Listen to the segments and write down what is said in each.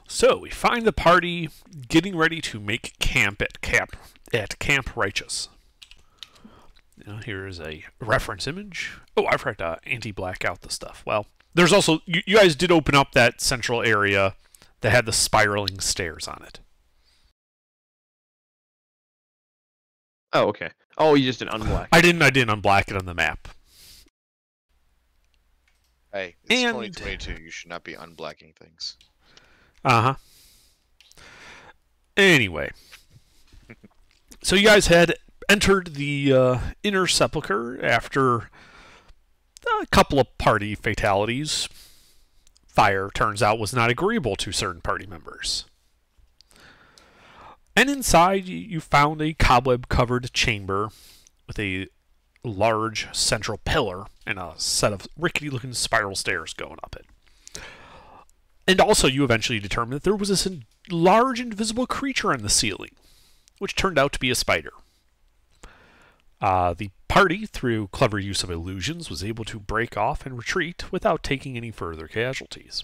So we find the party getting ready to make camp at Camp Righteous. Now, here is a reference image. Oh, I forgot to anti-black out the stuff. Well, there's also you guys did open up that central area that had the spiraling stairs on it. Oh, okay. Oh, you just did unblack. I didn't unblack it on the map. Hey, it's And- 2022. You should not be unblacking things. Uh-huh. Anyway. So you guys had entered the Inner Sepulchre after a couple of party fatalities. Fire, turns out, was not agreeable to certain party members. And inside, you found a cobweb-covered chamber with a large central pillar and a set of rickety-looking spiral stairs going up it. And also, you eventually determined that there was this large invisible creature on the ceiling, which turned out to be a spider. The party, through clever use of illusions, was able to break off and retreat without taking any further casualties.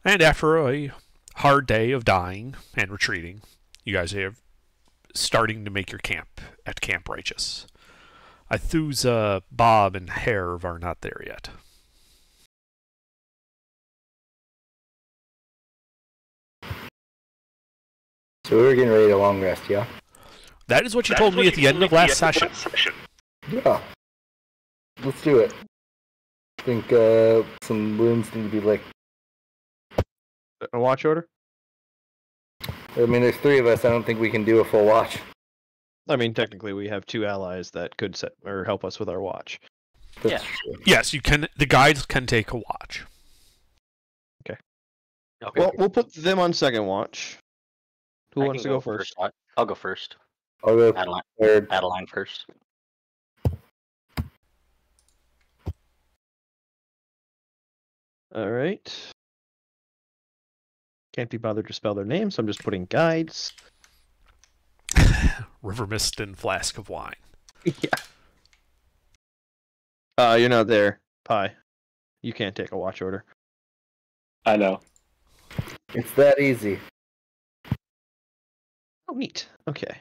And after a hard day of dying and retreating, you guys are starting to make your camp at Camp Righteous. Athusa, Bob, and Herv are not there yet. So we were getting ready to long rest, yeah? That is what you told me at the end of last session. Yeah. Let's do it. I think some wounds need to be licked. A watch order? I mean, there's 3 of us. I don't think we can do a full watch. I mean, technically, we have 2 allies that could set or help us with our watch. That's Yeah. true. Yes, you can. The guides can take a watch. Okay. Well, we'll put them on second watch. Who I wants to can go first? I'll go first. I'll go Adeline, third. Adeline first. All right. Can't be bothered to spell their name, so I'm just putting guides. River mist and flask of wine. Yeah. You're not there, Pi. You can't take a watch order. I know. It's that easy. Oh, neat. Okay.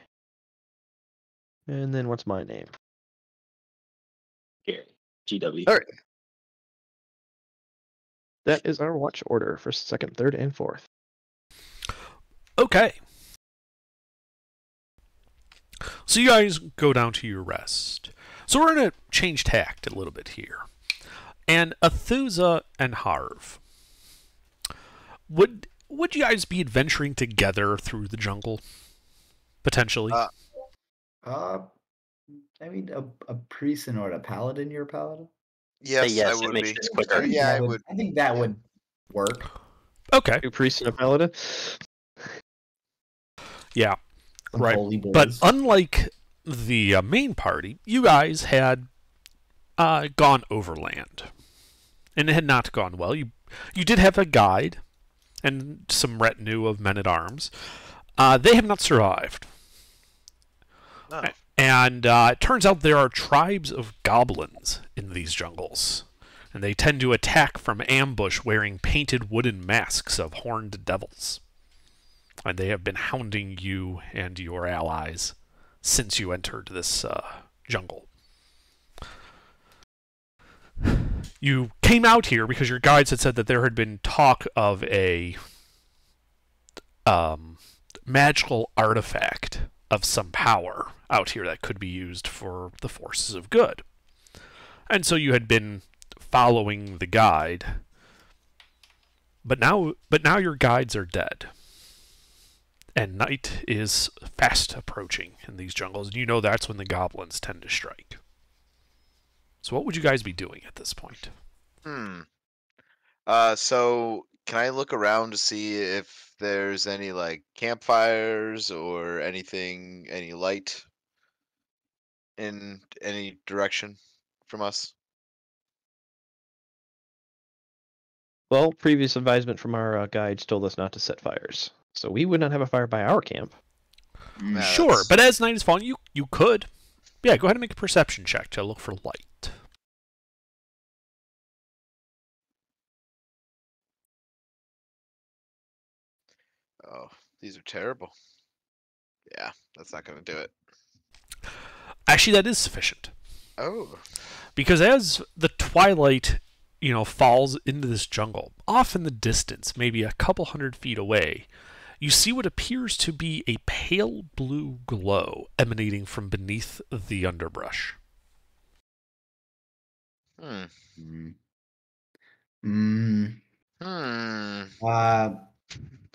And then what's my name? Gary. GW. All right. That is our watch order for second, third, and fourth. Okay. So you guys go down to your rest. So we're going to change tact a little bit here. And Athusa and Harv, would you guys be adventuring together through the jungle? Potentially? I mean, a priest and or a paladin, you're a paladin? Yes, yes, I it would makes be. this quicker. Yeah, I That would. I think that would work. Okay. 2 priests and a paladin. Yeah. Some Right. holy boys. But unlike the main party, you guys had gone overland. And it had not gone well. You did have a guide and some retinue of men-at-arms. They have not survived. No. And it turns out there are tribes of goblins in these jungles. And they tend to attack from ambush wearing painted wooden masks of horned devils. And they have been hounding you and your allies since you entered this jungle. You came out here because your guides had said that there had been talk of a magical artifact of some power out here that could be used for the forces of good. And so you had been following the guide. But now your guides are dead. And night is fast approaching in these jungles, and you know that's when the goblins tend to strike. So what would you guys be doing at this point? So can I look around to see if there's any like campfires or anything, any light in any direction from us? Well, previous advisement from our guides told us not to set fires. So we would not have a fire by our camp. Yeah, Sure, that's- but as night is falling, you could. Yeah, go ahead and make a perception check to look for light. Oh, these are terrible. Yeah, that's not going to do it. Actually, that is sufficient. Oh. Because as the twilight, falls into this jungle, off in the distance, maybe a couple 100 feet away, you see what appears to be a pale blue glow emanating from beneath the underbrush. Hmm. Mm. Hmm.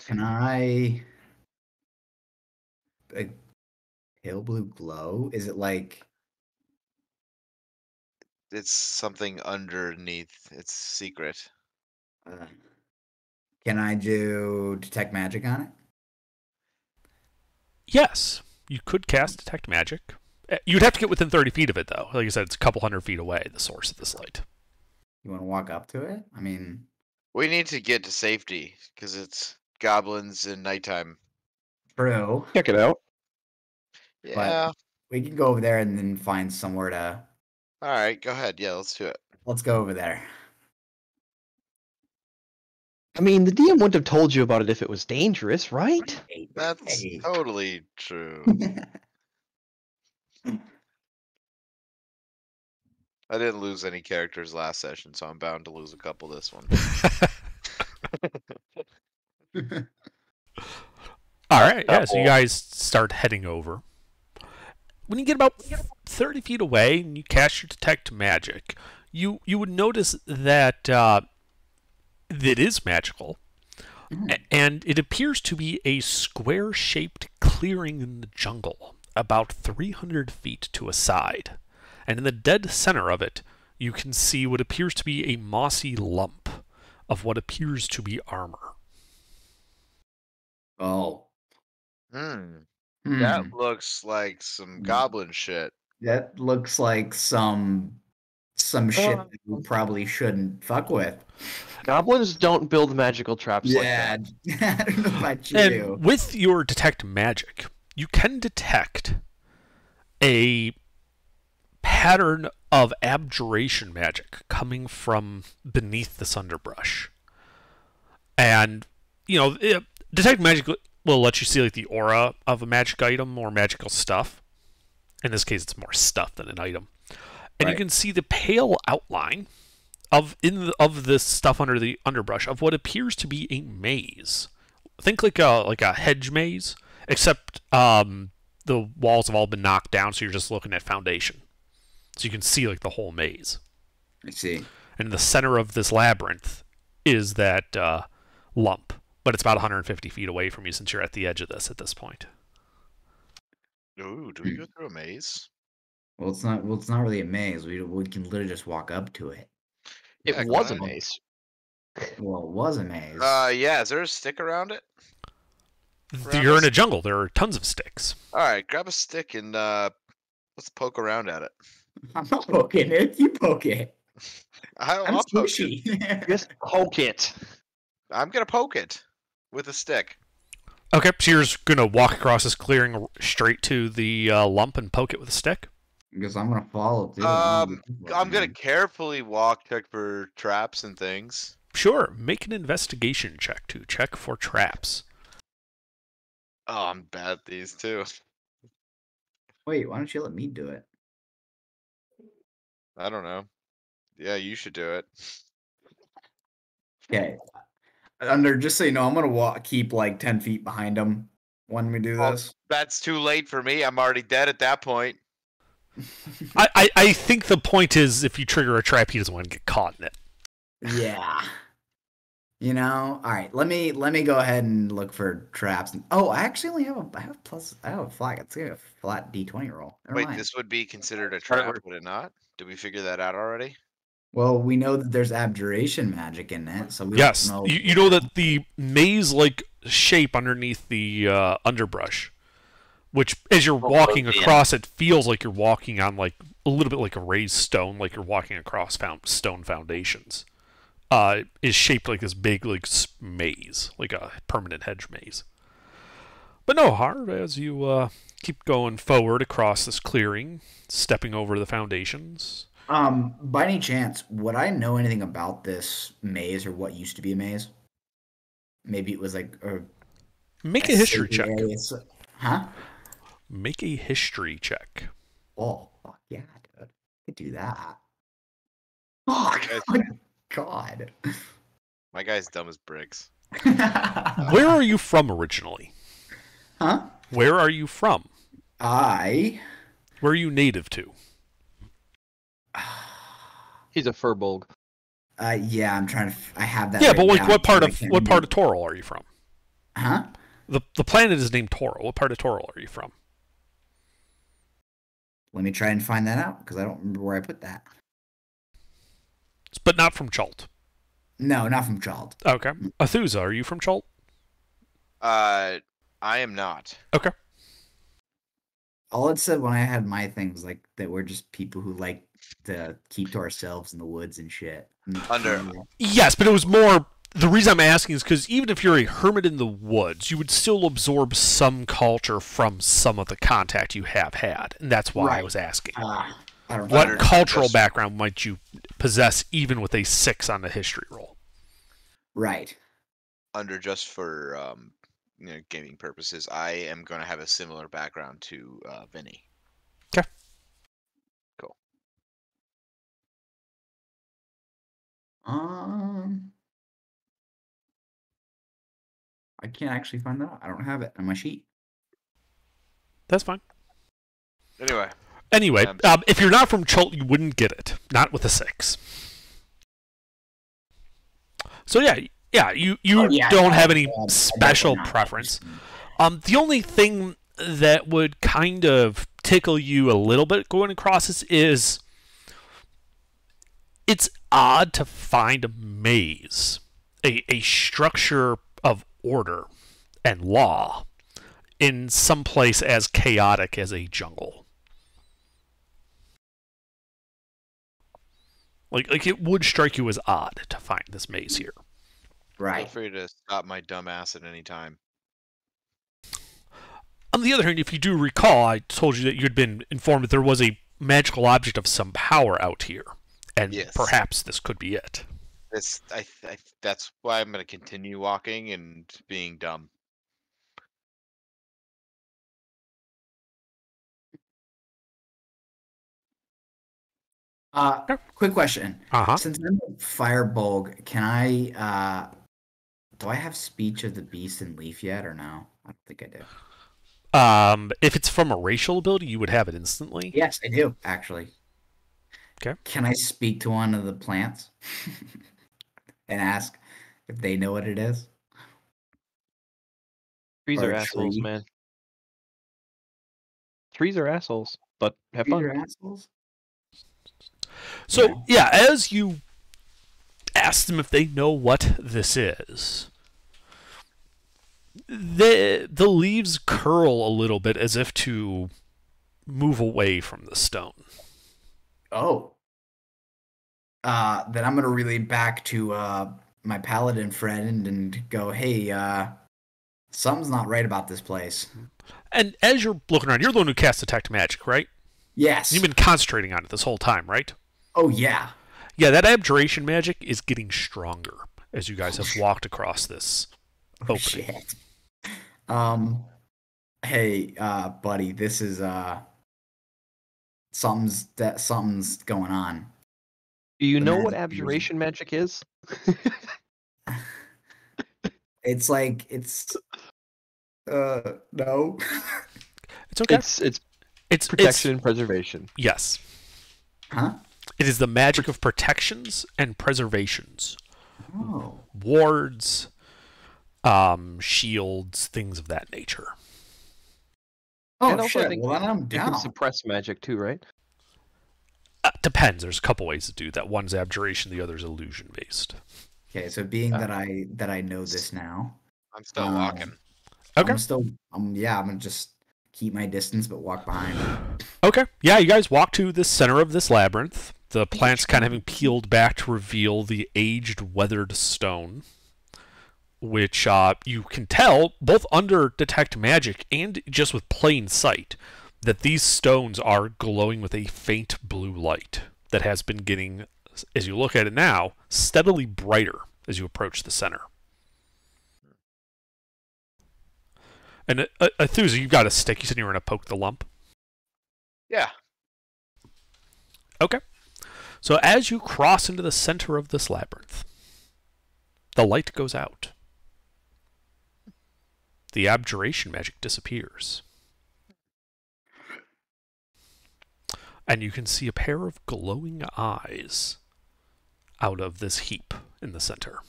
Can I? A pale blue glow? Is it like? It's something underneath. It's secret. Can I do detect magic on it? Yes, you could cast Detect Magic. You'd have to get within 30 feet of it, though. Like I said, it's a couple 100 feet away, the source of this light. You want to walk up to it? I mean, We need to get to safety because it's goblins in nighttime. true. Check it out. Yeah. We can go over there and then find somewhere to. All right, go ahead. Yeah, let's do it. Let's go over there. I mean, the DM wouldn't have told you about it if it was dangerous, right? That's Hey. totally true. I didn't lose any characters last session, so I'm bound to lose a couple this one. All right, yeah, so you guys start heading over. When you get about 30 feet away and you cast your Detect Magic, you would notice that it is magical, and it appears to be a square-shaped clearing in the jungle, about 300 feet to a side. And in the dead center of it, you can see what appears to be a mossy lump of what appears to be armor. Oh. That looks like some goblin shit. That looks like some shit that we probably shouldn't fuck with. Goblins don't build magical traps like that. I don't know about you. And with your Detect Magic, you can detect a pattern of abjuration magic coming from beneath this underbrush. And, Detect Magic will let you see like the aura of a magic item or magical stuff. In this case, it's more stuff than an item. And you can see the pale outline of this stuff under the underbrush of what appears to be a maze. Think like a hedge maze, except the walls have all been knocked down, so you're just looking at foundation. So you can see like the whole maze. I see. And in the center of this labyrinth is that lump, but it's about 150 feet away from you since you're at the edge of this at this point. Ooh, do we go through a maze? Well, it's not. Well, it's not really a maze. We can literally just walk up to it. Yeah, It go was a ahead. maze. Well, it was a maze. Yeah, is there a stick around it? You're in a jungle. There are tons of sticks. All right, grab a stick and let's poke around at it. I'm not poking it. You poke it. I'm I'll poke it. squishy. Just poke it. I'm gonna poke it with a stick. Okay, so you're just going to walk across this clearing straight to the lump and poke it with a stick? Because I'm gonna follow through. I'm gonna carefully walk, check for traps and things. Sure, make an investigation check to check for traps. Oh, I'm bad at these too. Wait, why don't you let me do it? I don't know. Yeah, you should do it. Okay. Just so you know, I'm gonna keep like 10 feet behind him when we do Oh. this. That's too late for me. I'm already dead at that point. I think the point is if you trigger a trap, he doesn't want to get caught in it. Yeah. All right. Let me go ahead and look for traps. Oh, I actually only have a flag. It's a flat D20 roll. Never Wait, mind. this would be considered a Alright, trap, we're- would it not? Did we figure that out already? Well, we know that there's abjuration magic in it, so we Yes, don't know. you know that the maze-like shape underneath the underbrush, which as you're walking yeah. across, it feels like you're walking on like a little bit like a raised stone, like you're walking across stone foundations. Is shaped like this big maze, like a permanent hedge maze. But no, Harv, as you keep going forward across this clearing, stepping over the foundations. By any chance, would I know anything about this maze or what used to be a maze? Maybe it was like, or Make a history check. Huh? Make a history check. Oh, fuck yeah, dude. I could do that. Oh, Guys- my God. My guy's dumb as bricks. Where are you from originally? Huh? Where are you from? I. Where are you native to? He's a furbolg. Yeah, I'm trying to. I have that. Yeah, written but like down, what part but I of can't what part remember. of Toro are you from? Huh? The planet is named Toro. What part of Toro are you from? Let me try and find that out because I don't remember where I put that. But not from Chult. No, not from Child. Okay. Athusa, are you from Chult? I am not. Okay. All it said when I had my thing was like that we're just people who like to keep to ourselves in the woods and shit. Under- Yes, but it was more. The reason I'm asking is because even if you're a hermit in the woods, you would still absorb some culture from some of the contact you have had, and that's why I Right. was asking. I don't What know. cultural Just- background might you possess even with a 6 on the history roll? Right. Under just for gaming purposes, I am going to have a similar background to Vinny. I can't actually find that out. I don't have it on my sheet. That's fine. Anyway, Anyway, if you're not from Chult, you wouldn't get it. Not with a 6. So yeah, you Oh, yeah, don't no, have any I special definitely not. preference. The only thing that would kind of tickle you a little bit going across this is it's odd to find a maze, a structure of order and law in some place as chaotic as a jungle. Like it would strike you as odd to find this maze here. feel Right. free to stop my dumb ass at any time. On the other hand, if you do recall, I told you that you'd been informed that there was a magical object of some power out here, and Yes. perhaps this could be it. That's why I'm going to continue walking and being dumb. Quick question. Uh-huh. Since I'm a Firbolg, can I do I have speech of the beast and leaf yet or no? I don't think I do. If it's from a racial ability, you would have it instantly. Yes, I do, actually. Okay. Can I speak to one of the plants and ask if they know what it is? Trees Or are a assholes, tree. man. Trees are assholes, but have Trees fun. are assholes? So, yeah, as you ask them if they know what this is, the leaves curl a little bit as if to move away from the stone. Oh. Then I'm gonna relay back to my paladin friend and go, hey, something's not right about this place. And as you're looking around, you're the one who cast Detect Magic, right? Yes. You've been concentrating on it this whole time, right? Oh yeah. Yeah, that abjuration magic is getting stronger as you guys have walked across this Oh, opening. shit. Hey, buddy, this is something's going on. Do you The know what magic using- abjuration magic is? It's like it's no. It's okay. It's protection and preservation. Yes. Huh? It is the magic of protections and preservations. Oh. Wards, shields, things of that nature. Oh And also, I shit. think Well, then I'm You down. can suppress magic too, right? Depends. There's a couple ways to do that. One's abjuration, the other's illusion based. Okay, so being that I know this now, I'm still walking. Okay. I'm gonna just keep my distance but walk behind. Okay. Yeah, you guys walk to the center of this labyrinth. The plants kind of having peeled back to reveal the aged, weathered stone, which you can tell, both under Detect Magic and just with plain sight, that these stones are glowing with a faint blue light that has been getting, as you look at it now, steadily brighter as you approach the center. And Athusa, you got a stick. You said you were going to poke the lump. Yeah. Okay. So as you cross into the center of this labyrinth, the light goes out. The abjuration magic disappears. And you can see a pair of glowing eyes out of this heap in the center.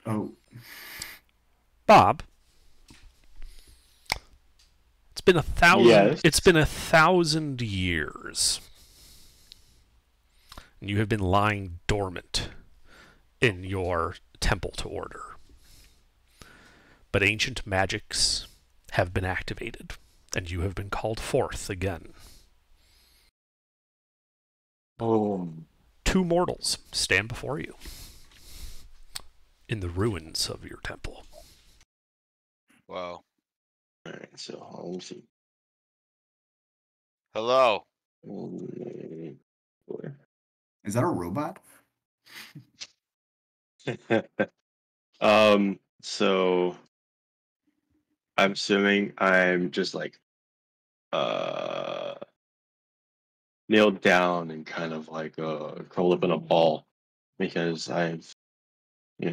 Oh. Bob, it's been 1,000. Yes. It's been 1,000 years. And you have been lying dormant in your temple to order. But ancient magics have been activated, and you have been called forth again. Oh. 2 mortals stand before you in the ruins of your temple. Wow. Alright, so let me see. Hello. Is that a robot? So I'm assuming I'm just like nailed down and kind of like curled up in a ball because I've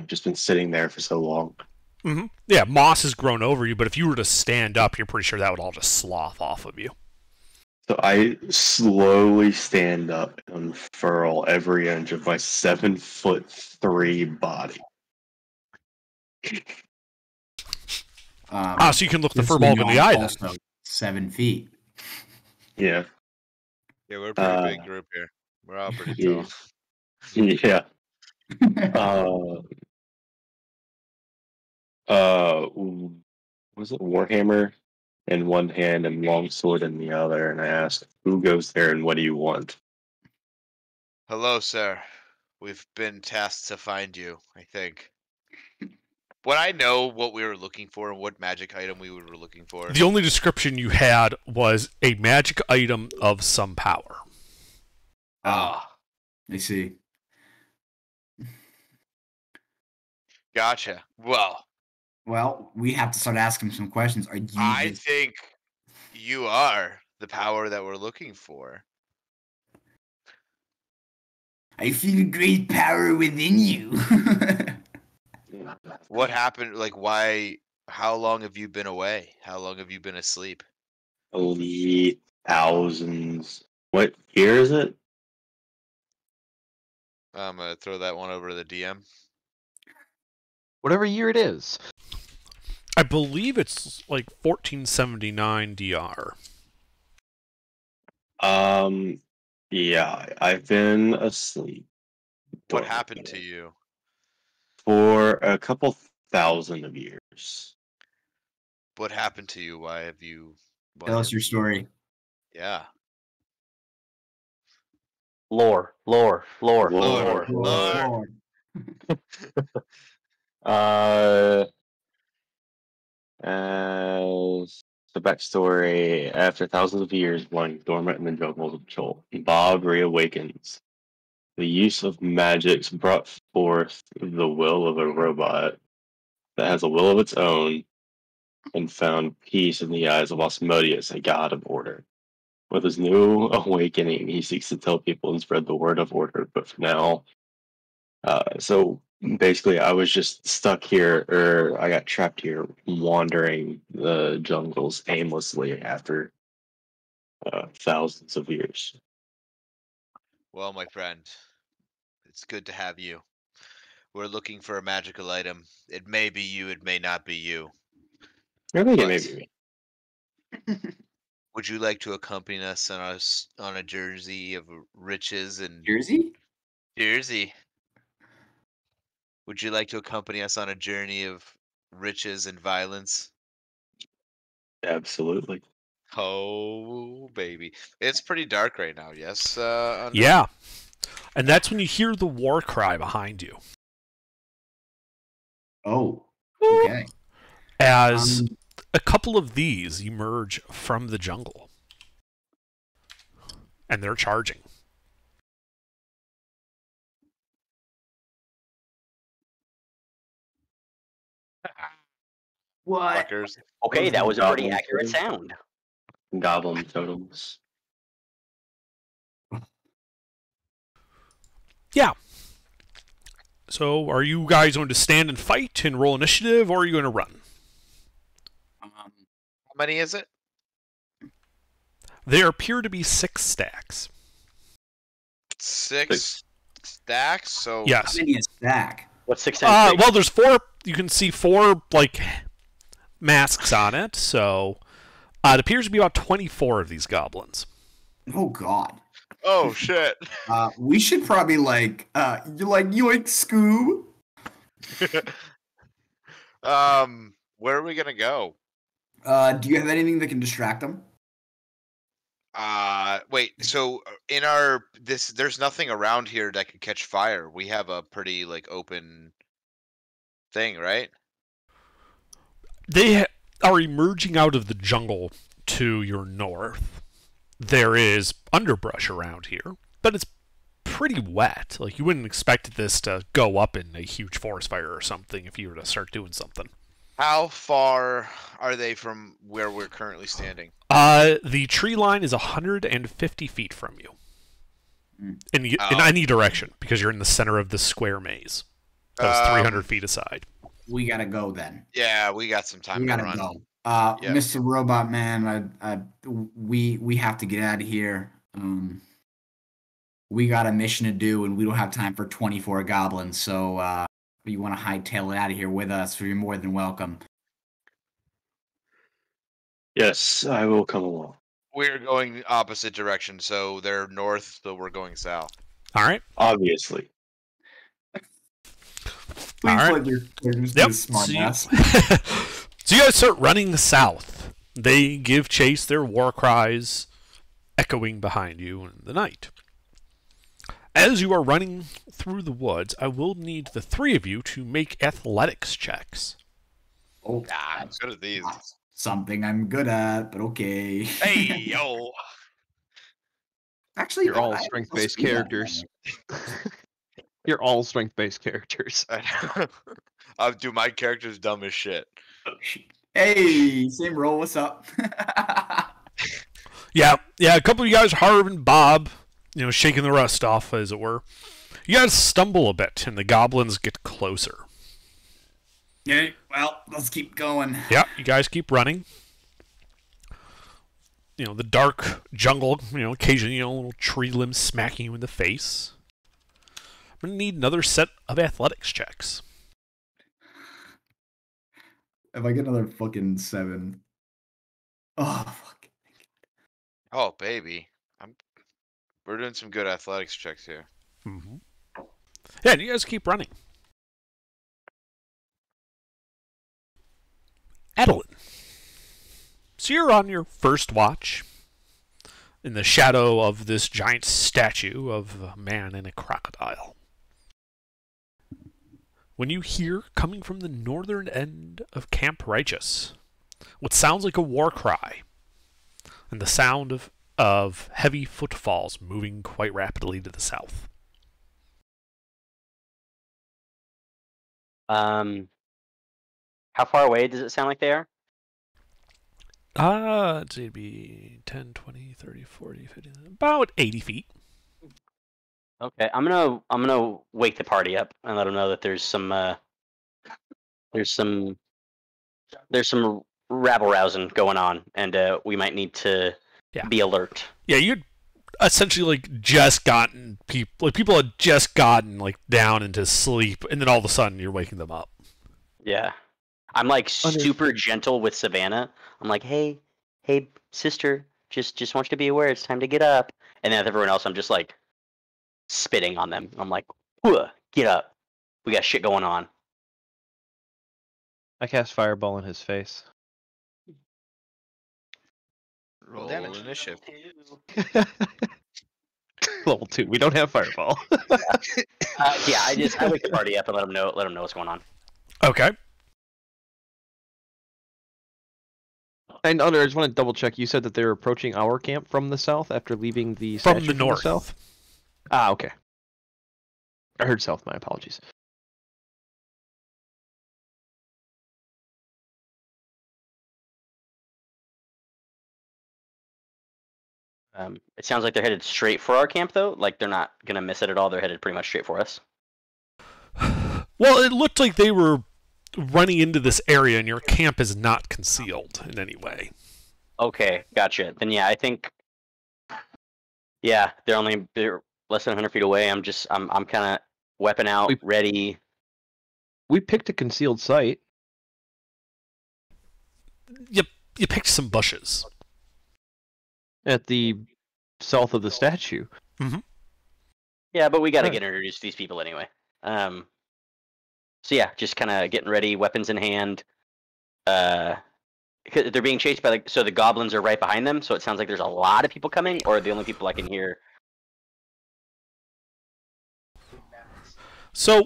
just been sitting there for so long. Mm-hmm. Yeah, moss has grown over you, but if you were to stand up, you're pretty sure that would all just slough off of you. So I slowly stand up and unfurl every inch of my 7'3" body. So you can look the just fur so you bulb in know, the I'm eye then. also 7 feet. Yeah. Yeah, we're a pretty big group here. We're all pretty tall. Yeah. Was it Warhammer in one hand and longsword in the other? And I asked, "Who goes there and what do you want?" Hello, sir. We've been tasked to find you, I think. Would I know what we were looking for and what magic item we were looking for? The only description you had was a magic item of some power. Ah, I see. gotcha. Well, we have to start asking some questions. Are you I just... think you are the power that we're looking for. I feel great power within you. What happened? Like, why? How long have you been away? How long have you been asleep? Holy thousands. What year is it? I'm gonna throw that one over to the DM. Whatever year it is. I believe it's like 1479 DR. Yeah, I've been asleep. What happened to you? For a couple thousand of years. What happened to you? Why have you? Tell us your story. Yeah. Lore. Lore. Lord. The backstory: after thousands of years lying dormant in the jungles of Chol, Bob reawakens. The use of magics brought forth the will of a robot that has a will of its own and found peace in the eyes of Osmodius, a god of order. With his new awakening, he seeks to tell people and spread the word of order, but for now, so basically, I was just stuck here, or I got trapped here, wandering the jungles aimlessly after thousands of years. Well, my friend, it's good to have you. We're looking for a magical item. It may be you, it may not be you. I think it But may be me. would you like to accompany us on a journey of riches and Jersey? Jersey? Would you like to accompany us on a journey of riches and violence? Absolutely. Oh, baby. It's pretty dark right now, yes? Andre? Yeah. And that's when you hear the war cry behind you. Oh, okay. As a couple of these emerge from the jungle. And they're charging. What? Fuckers. Okay, Those that was a pretty goblins, accurate right? sound. Goblin totems. Yeah. So, are you guys going to stand and fight and roll initiative, or are you going to run? How many is it? There appear to be 6 stacks. Six stacks. So Yes. How many is stack? What's 6 times 6? Well, there's 4. You can see 4 like masks on it. So, it appears to be about 24 of these goblins. Oh God. Oh shit. We should probably you like yoink Scoob. Where are we gonna go? Do you have anything that can distract them? Wait. So there's nothing around here that could catch fire. We have a pretty like open thing, right? They are emerging out of the jungle to your north. There is underbrush around here, but it's pretty wet. Like, you wouldn't expect this to go up in a huge forest fire or something if you were to start doing something. How far are they from where we're currently standing? The tree line is 150 feet from you. In any direction, because you're in the center of the square maze. That was 300 feet aside. We gotta go then. Yeah, we got some time We to gotta run. go. Yep. Mr. Robot Man, we have to get out of here. We got a mission to do, and we don't have time for 24 goblins. So, if you want to hightail it out of here with us, you're more than welcome. Yes, I will come along. We're going the opposite direction, so they're north, so we're going south. All right. Obviously. Please All right. let your characters Yep. do smart ass. So you guys start running south. They give chase, their war cries echoing behind you in the night. As you are running through the woods, I will need the 3 of you to make athletics checks. Oh, I'm good at these. that's something I'm good at, but okay. Hey yo! Actually, You're all I- strength-based yeah. characters. You're all strength-based characters. Dude, my character's dumb as shit. Hey, same roll. What's up? Yeah, a couple of you guys, Harv and Bob, shaking the rust off, as it were. You guys stumble a bit, and the goblins get closer. Yeah, well, let's keep going. Yeah, you guys keep running. The dark jungle, occasionally, a little tree limb smacking you in the face. I'm going to need another set of athletics checks. If I get another fucking 7. Oh, fuck. Oh baby, we're doing some good athletics checks here. Mm-hmm. Yeah, and you guys keep running. Adeline. So you're on your first watch in the shadow of this giant statue of a man and a crocodile. When you hear, coming from the northern end of Camp Righteous, what sounds like a war cry, and the sound of heavy footfalls moving quite rapidly to the south. How far away does it sound like they are? It'd be 10, 20, 30, 40, 50, about 80 feet. Okay, I'm gonna wake the party up and let them know that there's some rabble rousing going on, and we might need to be alert. Yeah, you'd essentially just gotten people had just gotten down into sleep, and then all of a sudden you're waking them up. Yeah, I'm super gentle with Savannah. I'm like, hey, sister, just want you to be aware it's time to get up. And then with everyone else, I'm just spitting on them. I'm like, get up. We got shit going on. I cast Fireball in his face. Roll initiative. Level 2. We don't have Fireball. Yeah, I wake the party up and let them know what's going on. Okay. And Under, I just want to double check. You said that they were approaching our camp from the south after leaving the From statue the north. south? Ah, okay. I heard south. My apologies. It sounds like they're headed straight for our camp, though. Like they're not gonna miss it at all. They're headed pretty much straight for us. Well, it looked like they were running into this area, and your camp is not concealed in any way. Okay, gotcha. Then yeah, I think. Yeah, they're less than 100 feet away. I'm kind of weapon out, ready. We picked a concealed site. You picked some bushes. At the south of the statue. Mm-hmm. Yeah, but we got to get introduced to these people anyway. So yeah, just kind of getting ready, weapons in hand. They're being chased by so the goblins are right behind them. So it sounds like there's a lot of people coming, or the only people I can hear. So,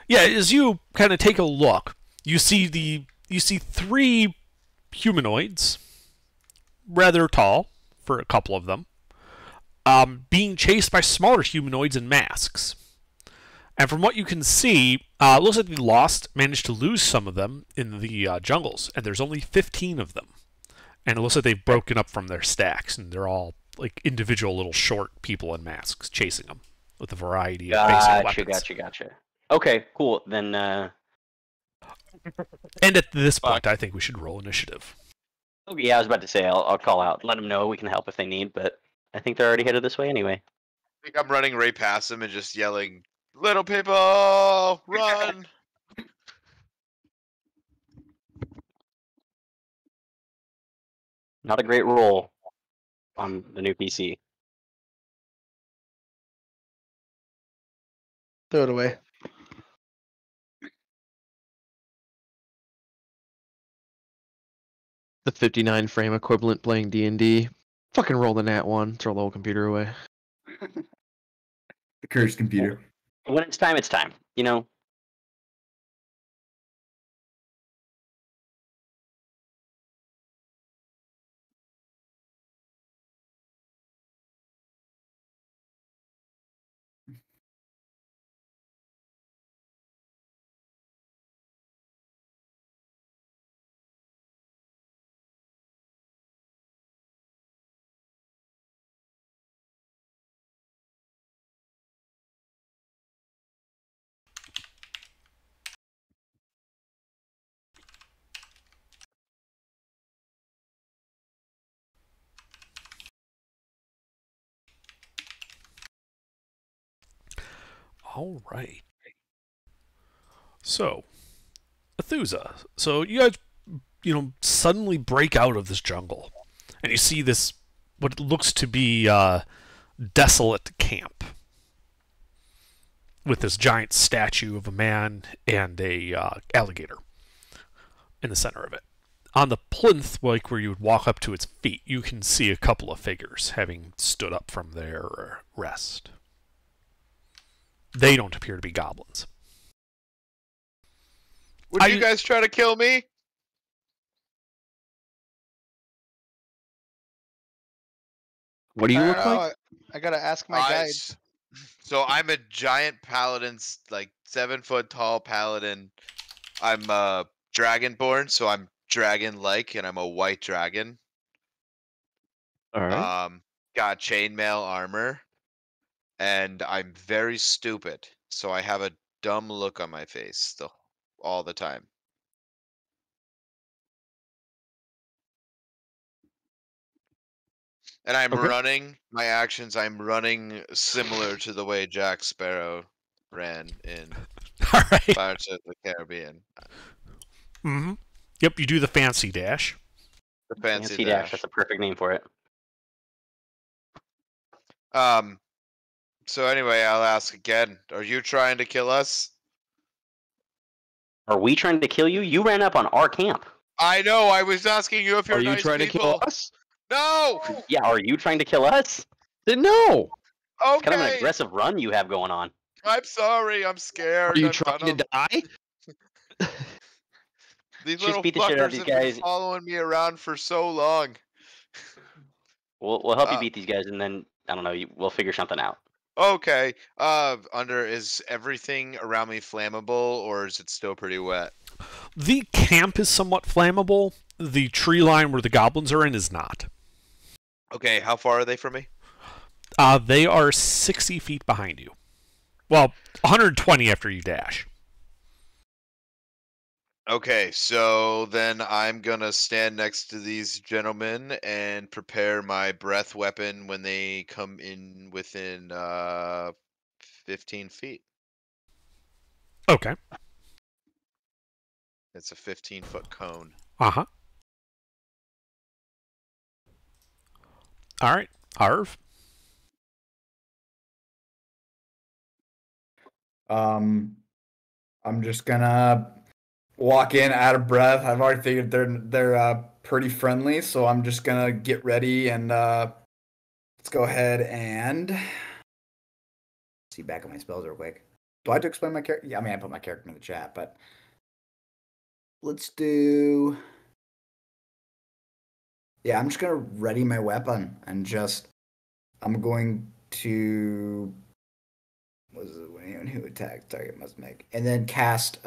yeah, as you kind of take a look, you see 3 humanoids, rather tall for a couple of them, being chased by smaller humanoids in masks. And from what you can see, it looks like they managed to lose some of them in the jungles, and there's only 15 of them. And it looks like they've broken up from their stacks, and they're all like individual little short people in masks chasing them with a variety of basic weapons. Gotcha. Okay, cool. Then. And at this point, I think we should roll initiative. Okay, yeah, I was about to say I'll call out, let them know we can help if they need, but I think they're already headed this way anyway. I think I'm running right past them and just yelling, "Little people, run!" Not a great roll on the new PC. Throw it away. The 59 frame equivalent playing D&D. Fucking roll the nat 1. Throw the whole computer away. The cursed computer. When it's time, it's time. You know? All right. So, Athusa. So you guys, suddenly break out of this jungle, and you see this, what looks to be desolate camp, with this giant statue of a man and a alligator in the center of it. On the plinth, like where you would walk up to its feet, you can see a couple of figures having stood up from their rest. They don't appear to be goblins. Would you guys try to kill me? What do you look like? I gotta ask my guide. So I'm a giant paladin, like 7 foot tall paladin. I'm dragonborn, so I'm dragon-like, and I'm a white dragon. All right. Got chainmail armor, and I'm very stupid, so I have a dumb look on my face all the time. And I'm running, my actions, I'm running similar to the way Jack Sparrow ran in Pirates of the Caribbean. Mm-hmm. Yep, you do the fancy dash. The fancy dash, that's a perfect name for it. So anyway, I'll ask again. Are you trying to kill us? Are we trying to kill you? You ran up on our camp. I know, I was asking you if you're Are you nice trying people. to kill us? No! Yeah, are you trying to kill us? No! Okay. It's kind of an aggressive run you have going on. I'm sorry, I'm scared. Are you trying to die? These Just little beat the shit out of fuckers these have guys. been following me around for so long. We'll help you beat these guys, and then, I don't know, we'll figure something out. Okay. Is everything around me flammable, or is it still pretty wet? The camp is somewhat flammable. The tree line where the goblins are in is not. Okay, how far are they from me? They are 60 feet behind you. Well, 120 after you dash. Okay, so then I'm gonna stand next to these gentlemen and prepare my breath weapon when they come in within 15 feet. Okay. It's a 15-foot cone. Uh-huh. All right. Harv. I'm just gonna walk in out of breath. I've already figured they're pretty friendly, so I'm just gonna get ready and let's go ahead and see back at my spells real quick. Do I have to explain my character? Yeah, I mean I put my character in the chat, but let's do. Yeah, I'm just gonna ready my weapon and just I'm going to. Was it when anyone who attacks target must make, and then cast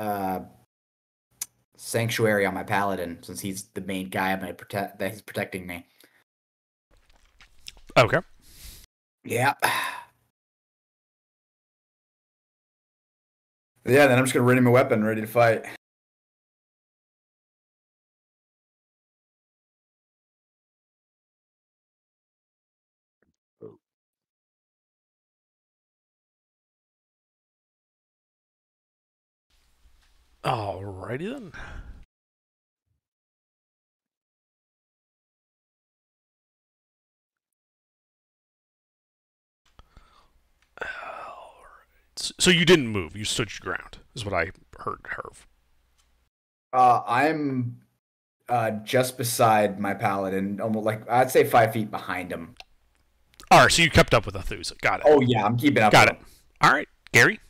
Sanctuary on my paladin since he's the main guy I'm gonna protect that he's protecting me. Okay. Yeah. Yeah, then I'm just gonna ready my weapon, ready to fight. Alrighty then. So you didn't move. You stood your ground, is what I heard, Herv. I'm just beside my paladin, almost like I'd say 5 feet behind him. All right, so you kept up with Athusa. Got it. Oh yeah, I'm keeping up. Got with it. him. All right, Gary.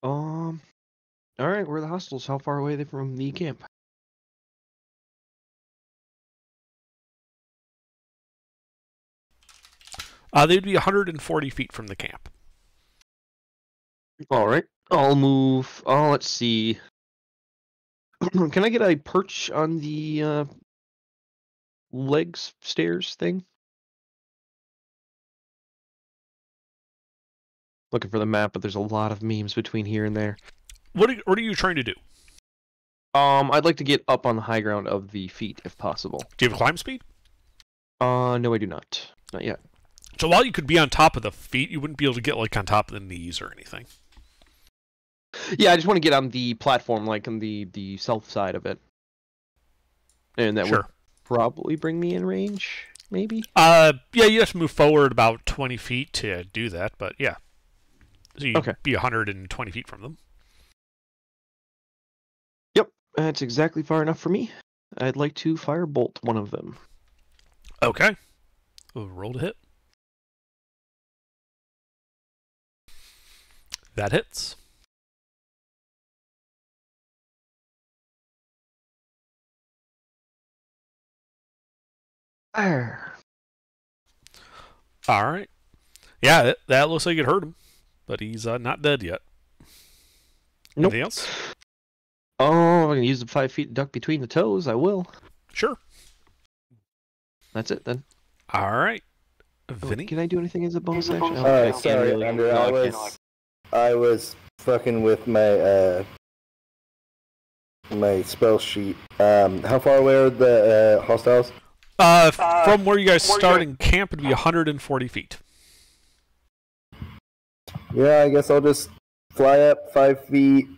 All right, where are the hostiles? How far away are they from the camp? They'd be 140 feet from the camp. All right, I'll move. Oh, let's see. Can I get a perch on the legs stairs thing? Looking for the map, but there's a lot of memes between here and there. What are you trying to do? I'd like to get up on the high ground of the feet if possible. Do you have climb speed? No, I do not. Not yet. So while you could be on top of the feet, you wouldn't be able to get like on top of the knees or anything. Yeah, I just want to get on the platform, like on the south side of it, and that would Sure. probably bring me in range, maybe. Yeah, you have to move forward about 20 feet to do that, but yeah. So you'd Okay. be 120 feet from them. Yep, that's exactly far enough for me. I'd like to firebolt one of them. Okay. We'll roll to hit. That hits. There. All right. Yeah, that looks like it hurt him, but he's not dead yet. Nope. Anything else? Oh, I can use the 5 feet duck between the toes. I will. Sure. That's it then. All right. Oh, Vinny? can I do anything as a bonus action? I can't Sorry, really. Andrew. No, I can't. I was fucking with my my spell sheet. How far away are the hostiles? From where you guys start in camp, it'd be 140 feet. Yeah, I guess I'll just fly up 5 feet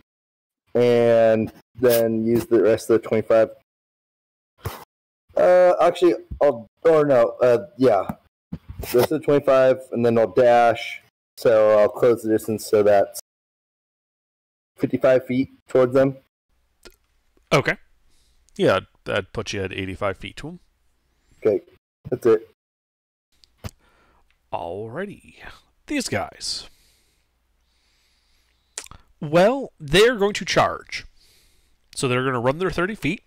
and then use the rest of the 25. Actually, yeah. The rest of the 25, and then I'll dash. So I'll close the distance so that's 55 feet towards them. Okay. Yeah, that'd put you at 85 feet to him. Okay, that's it. Alrighty. These guys. Well, they're going to charge. So they're going to run their 30 feet.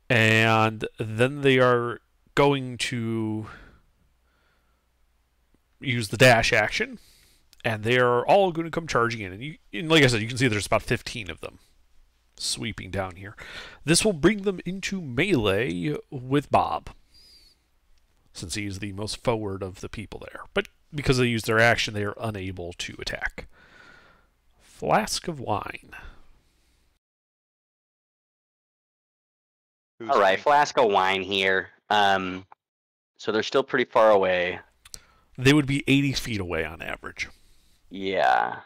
And then they are going to use the dash action. And they are all going to come charging in. And like I said, you can see there's about 15 of them. sweeping down here. This will bring them into melee with Bob, since he's the most forward of the people there. But because they use their action, they are unable to attack. Flask of wine. Who's All right, next? flask of wine here. So they're still pretty far away. They would be 80 feet away on average. Yeah.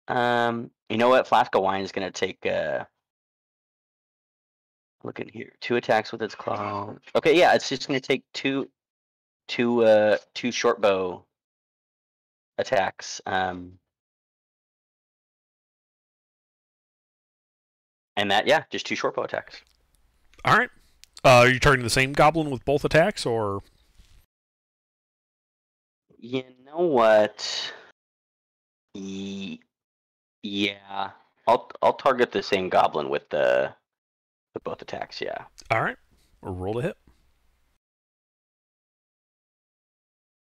You know what? Flask of wine is gonna take. Look at here. 2 attacks with its claw. Okay, yeah, it's just gonna take two short bow attacks. And that, yeah, just 2 short bow attacks. All right. Are you targeting the same goblin with both attacks, or? You know what? Yeah, I'll target the same goblin with both attacks. Yeah. All right. Roll to hit.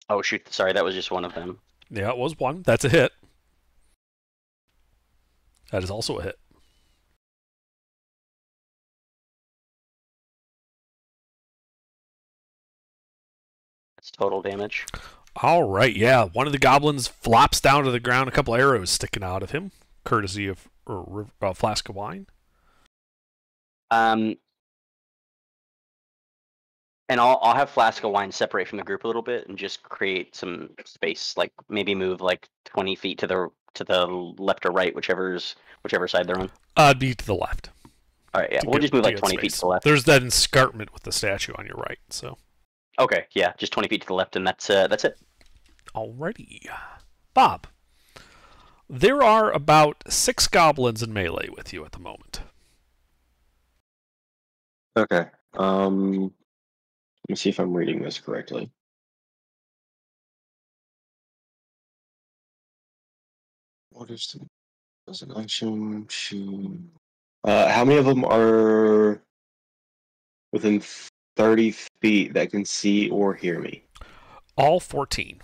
Oh shoot! Sorry, that was just one of them. Yeah, it was 1. That's a hit. That is also a hit. That's total damage. All right, yeah. One of the goblins flops down to the ground, a couple arrows sticking out of him, courtesy of a flask of wine. And I'll have flask of wine separate from the group a little bit and just create some space, like maybe move like 20 feet to the left or right, whichever side they're on. It'd be to the left. All right, yeah, To we'll get- just move to like get 20 feet space. to the left. There's that escarpment with the statue on your right, so. Okay, yeah, just 20 feet to the left, and that's it. Alrighty. Bob. There are about 6 goblins in melee with you at the moment. Okay. Let me see if I'm reading this correctly. What is the designation? How many of them are within 30 feet that can see or hear me? All 14.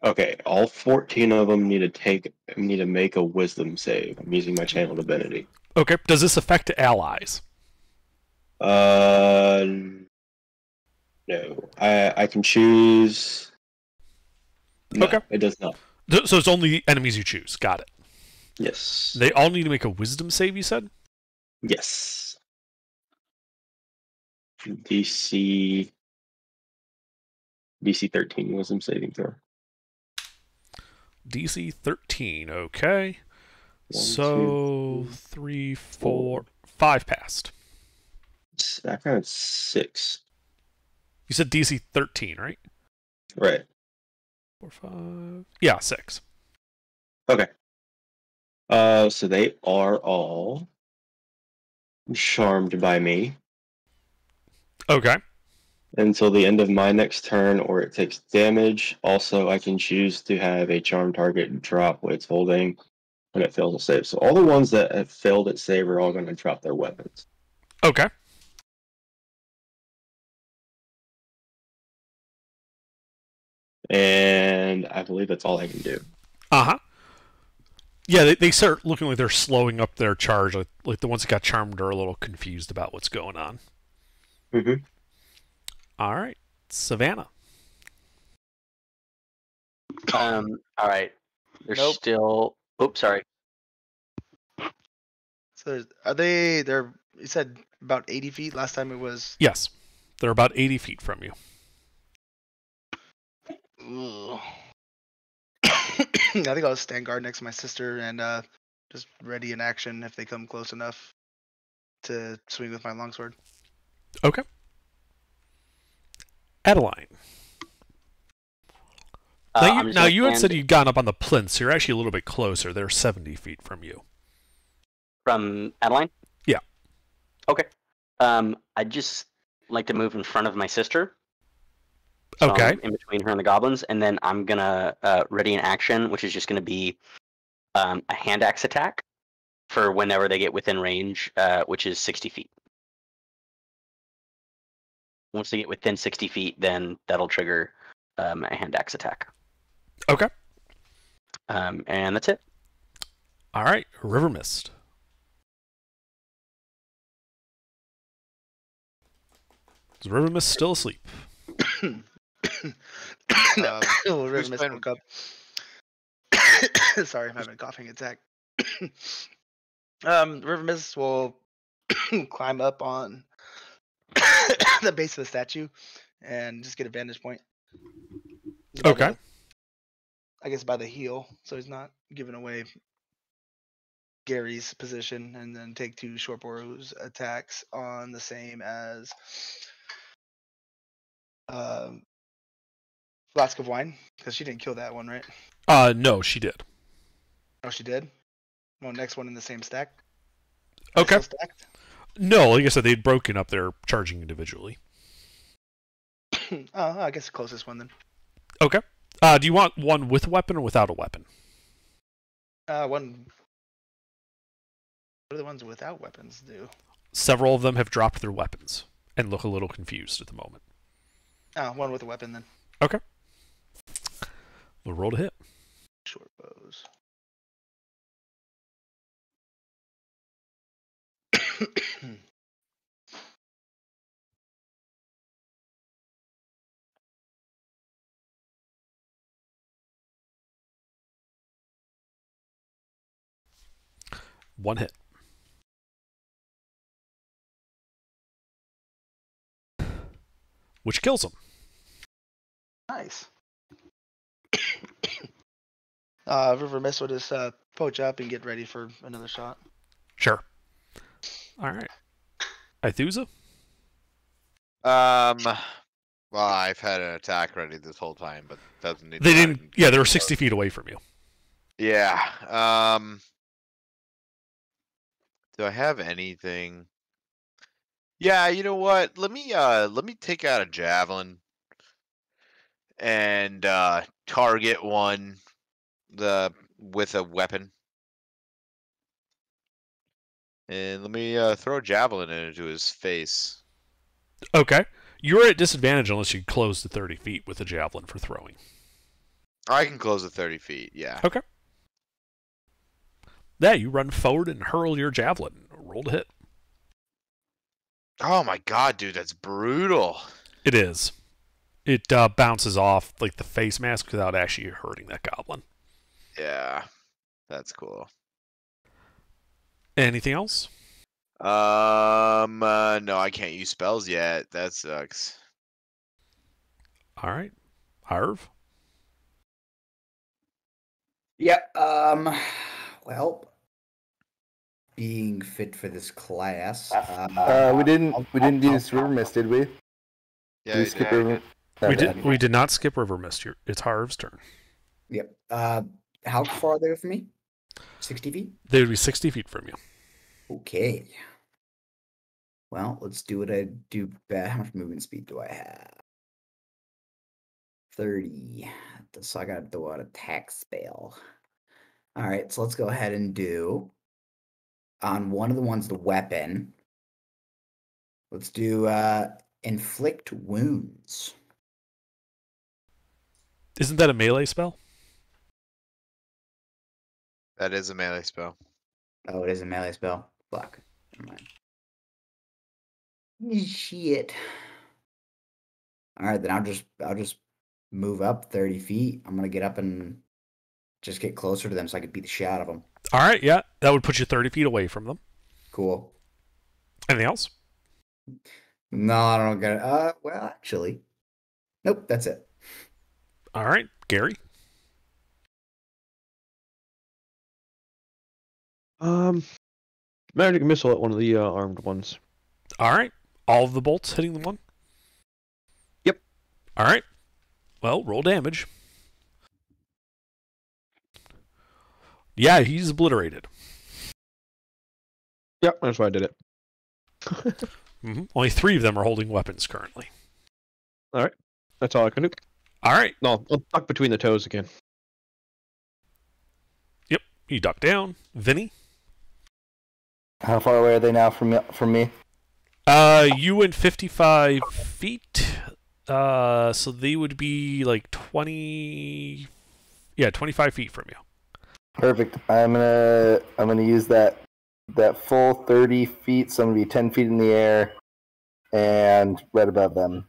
Okay, all 14 of them need to make a wisdom save. I'm using my channel divinity. Okay, does this affect allies? No. I can choose. No, Okay. it does not. So it's only enemies you choose. Got it. Yes. They all need to make a wisdom save, you said? Yes. DC 13 wisdom saving throw. DC 13, okay. One, So, two, 3, 4, 5 passed. I found 6. You said DC 13, right? Right. 4, 5. Yeah, 6. Okay. So they are all charmed by me Okay. until the end of my next turn, or it takes damage. Also, I can choose to have a charm target drop what it's holding when it fails a save. So all the ones that have failed at save are all going to drop their weapons. Okay. And I believe that's all I can do. Uh-huh. Yeah, they start looking like they're slowing up their charge. Like the ones that got charmed are a little confused about what's going on. Mm-hmm. All right. Savannah. All right. They're Nope. still. Oops, sorry. So they're you said about 80 feet last time it was. Yes. They're about 80 feet from you. Ugh. I think I'll stand guard next to my sister and just ready in action if they come close enough to swing with my longsword. Okay. Adeline. I'm just Now gonna you had said stand you'd gone up on the plinth, so you're actually a little bit closer. They're 70 feet from you. from Adeline. Yeah. Okay. I'd just like to move in front of my sister. So Okay. I'm in between her and the goblins, and then I'm gonna ready in action, which is just gonna be a hand axe attack for whenever they get within range, which is 60 feet. Once they get within 60 feet, then that'll trigger a hand axe attack. Okay. And that's it. All right, River Mist. Is River Mist still asleep? No, River who's Mist playing- woke up. Sorry, I'm having a coughing attack. River Mist will climb up on the base of the statue and just get a vantage point. By Okay. I guess by the heel, so he's not giving away Gary's position, and then take 2 short bows attacks on the same as Flask of Wine, because she didn't kill that one, right? No, she did. Oh, she did. Well, next one in the same stack. Okay. Still stacked? No, like I said, they'd broken up their charging individually. Oh, I guess the closest one then. Okay. Do you want one with a weapon or without a weapon? One. What do the ones without weapons do? Several of them have dropped their weapons and look a little confused at the moment. Oh, one with a weapon then. Okay. We'll roll to hit. Short bows. One hit. Which kills him. Nice. River Mist will just poach up and get ready for another shot. Sure. All right. Ithusa? Well, I've had an attack ready this whole time, but doesn't need. They to didn't. Yeah, they were 60 feet away from you. Yeah. Do I have anything? Yeah, you know what? Let me take out a javelin and target one with a weapon. And let me throw a javelin into his face. Okay. You're at disadvantage unless you close to 30 feet with a javelin for throwing. I can close at 30 feet, yeah. Okay. Yeah, you run forward and hurl your javelin. Roll to hit. Oh my god, dude, that's brutal. It is. It bounces off like the face mask without actually hurting that goblin. Yeah, that's cool. Anything else? No, I can't use spells yet. That sucks. All right. Harv? Yeah. Well, being fit for this class. We didn't do this river mist, did we? Did Yeah, we skip river? We did not skip River Mist. It's Harv's turn. Yep. How far are they from me? 60 feet? They would be 60 feet from you. Okay. Well, let's do what I do best. How much movement speed do I have? 30. So I got to throw out attack spell. All right, so let's go ahead and do on one of the ones, the weapon. Let's do inflict wounds. Isn't that a melee spell? that is a melee spell. Oh, it is a melee spell. Fuck. Never mind. Shit. All right, then I'll just move up 30 feet. I'm gonna get up and just get closer to them so I can beat the shit out of them. All right, yeah. That would put you 30 feet away from them. Cool. Anything else? No, I don't get it. Well, actually, nope. That's it. All right, Gary. Magic missile at one of the armed ones. All right. All of the bolts hitting the one? Yep. All right. Well, roll damage. Yeah, he's obliterated. Yep, that's why I did it. Only 3 of them are holding weapons currently. That's all I can do. All right. No, I'll duck between the toes again. Yep. You duck down. Vinny? How far away are they now from me? You went 55 feet. So they would be like 20... Yeah, 25 feet from you. Perfect. I'm gonna use that full 30 feet, so I'm gonna be 10 feet in the air and right above them.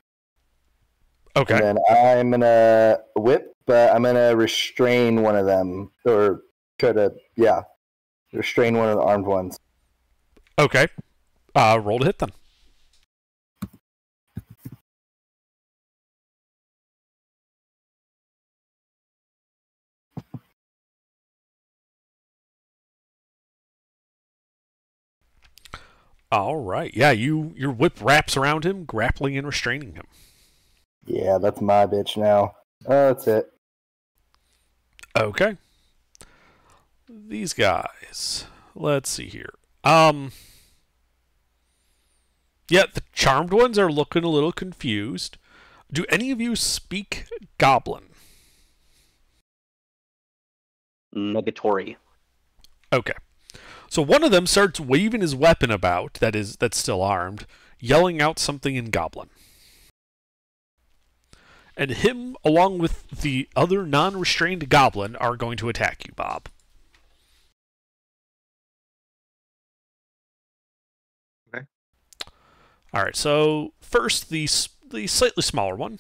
Okay. And then I'm gonna whip, but I'm gonna restrain one of them, or try to restrain one of the armed ones. Okay. Roll to hit them. All right. Yeah, your whip wraps around him, grappling and restraining him. Yeah, that's my bitch now. That's it. Okay. These guys. Let's see here. Yeah, the charmed ones are looking a little confused. Do any of you speak Goblin? Negatory. Okay. So one of them starts waving his weapon about, that's still armed, yelling out something in Goblin. And him, along with the other non-restrained Goblin, are going to attack you, Bob. Okay. All right. So first, the slightly smaller one.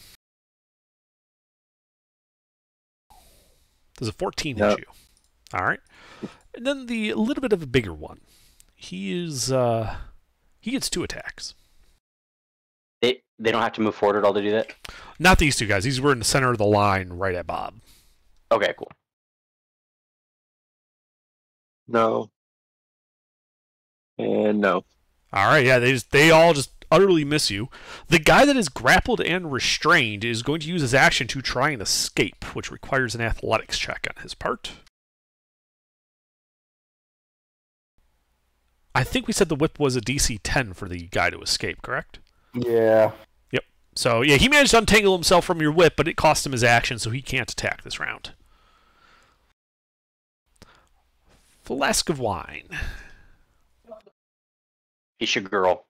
Does a 14 hit you? All right. And then the little bit of a bigger one. He gets 2 attacks. They don't have to move forward at all to do that? Not these 2 guys. These were in the center of the line, right at Bob. Okay, cool. No. And no. All right. Yeah, they all just utterly miss you. The guy that is grappled and restrained is going to use his action to try and escape, which requires an athletics check on his part. I think we said the whip was a DC 10 for the guy to escape, correct? Yeah. Yep. So, yeah, he managed to untangle himself from your whip, but it cost him his action, so he can't attack this round. Flask of wine. Isha girl.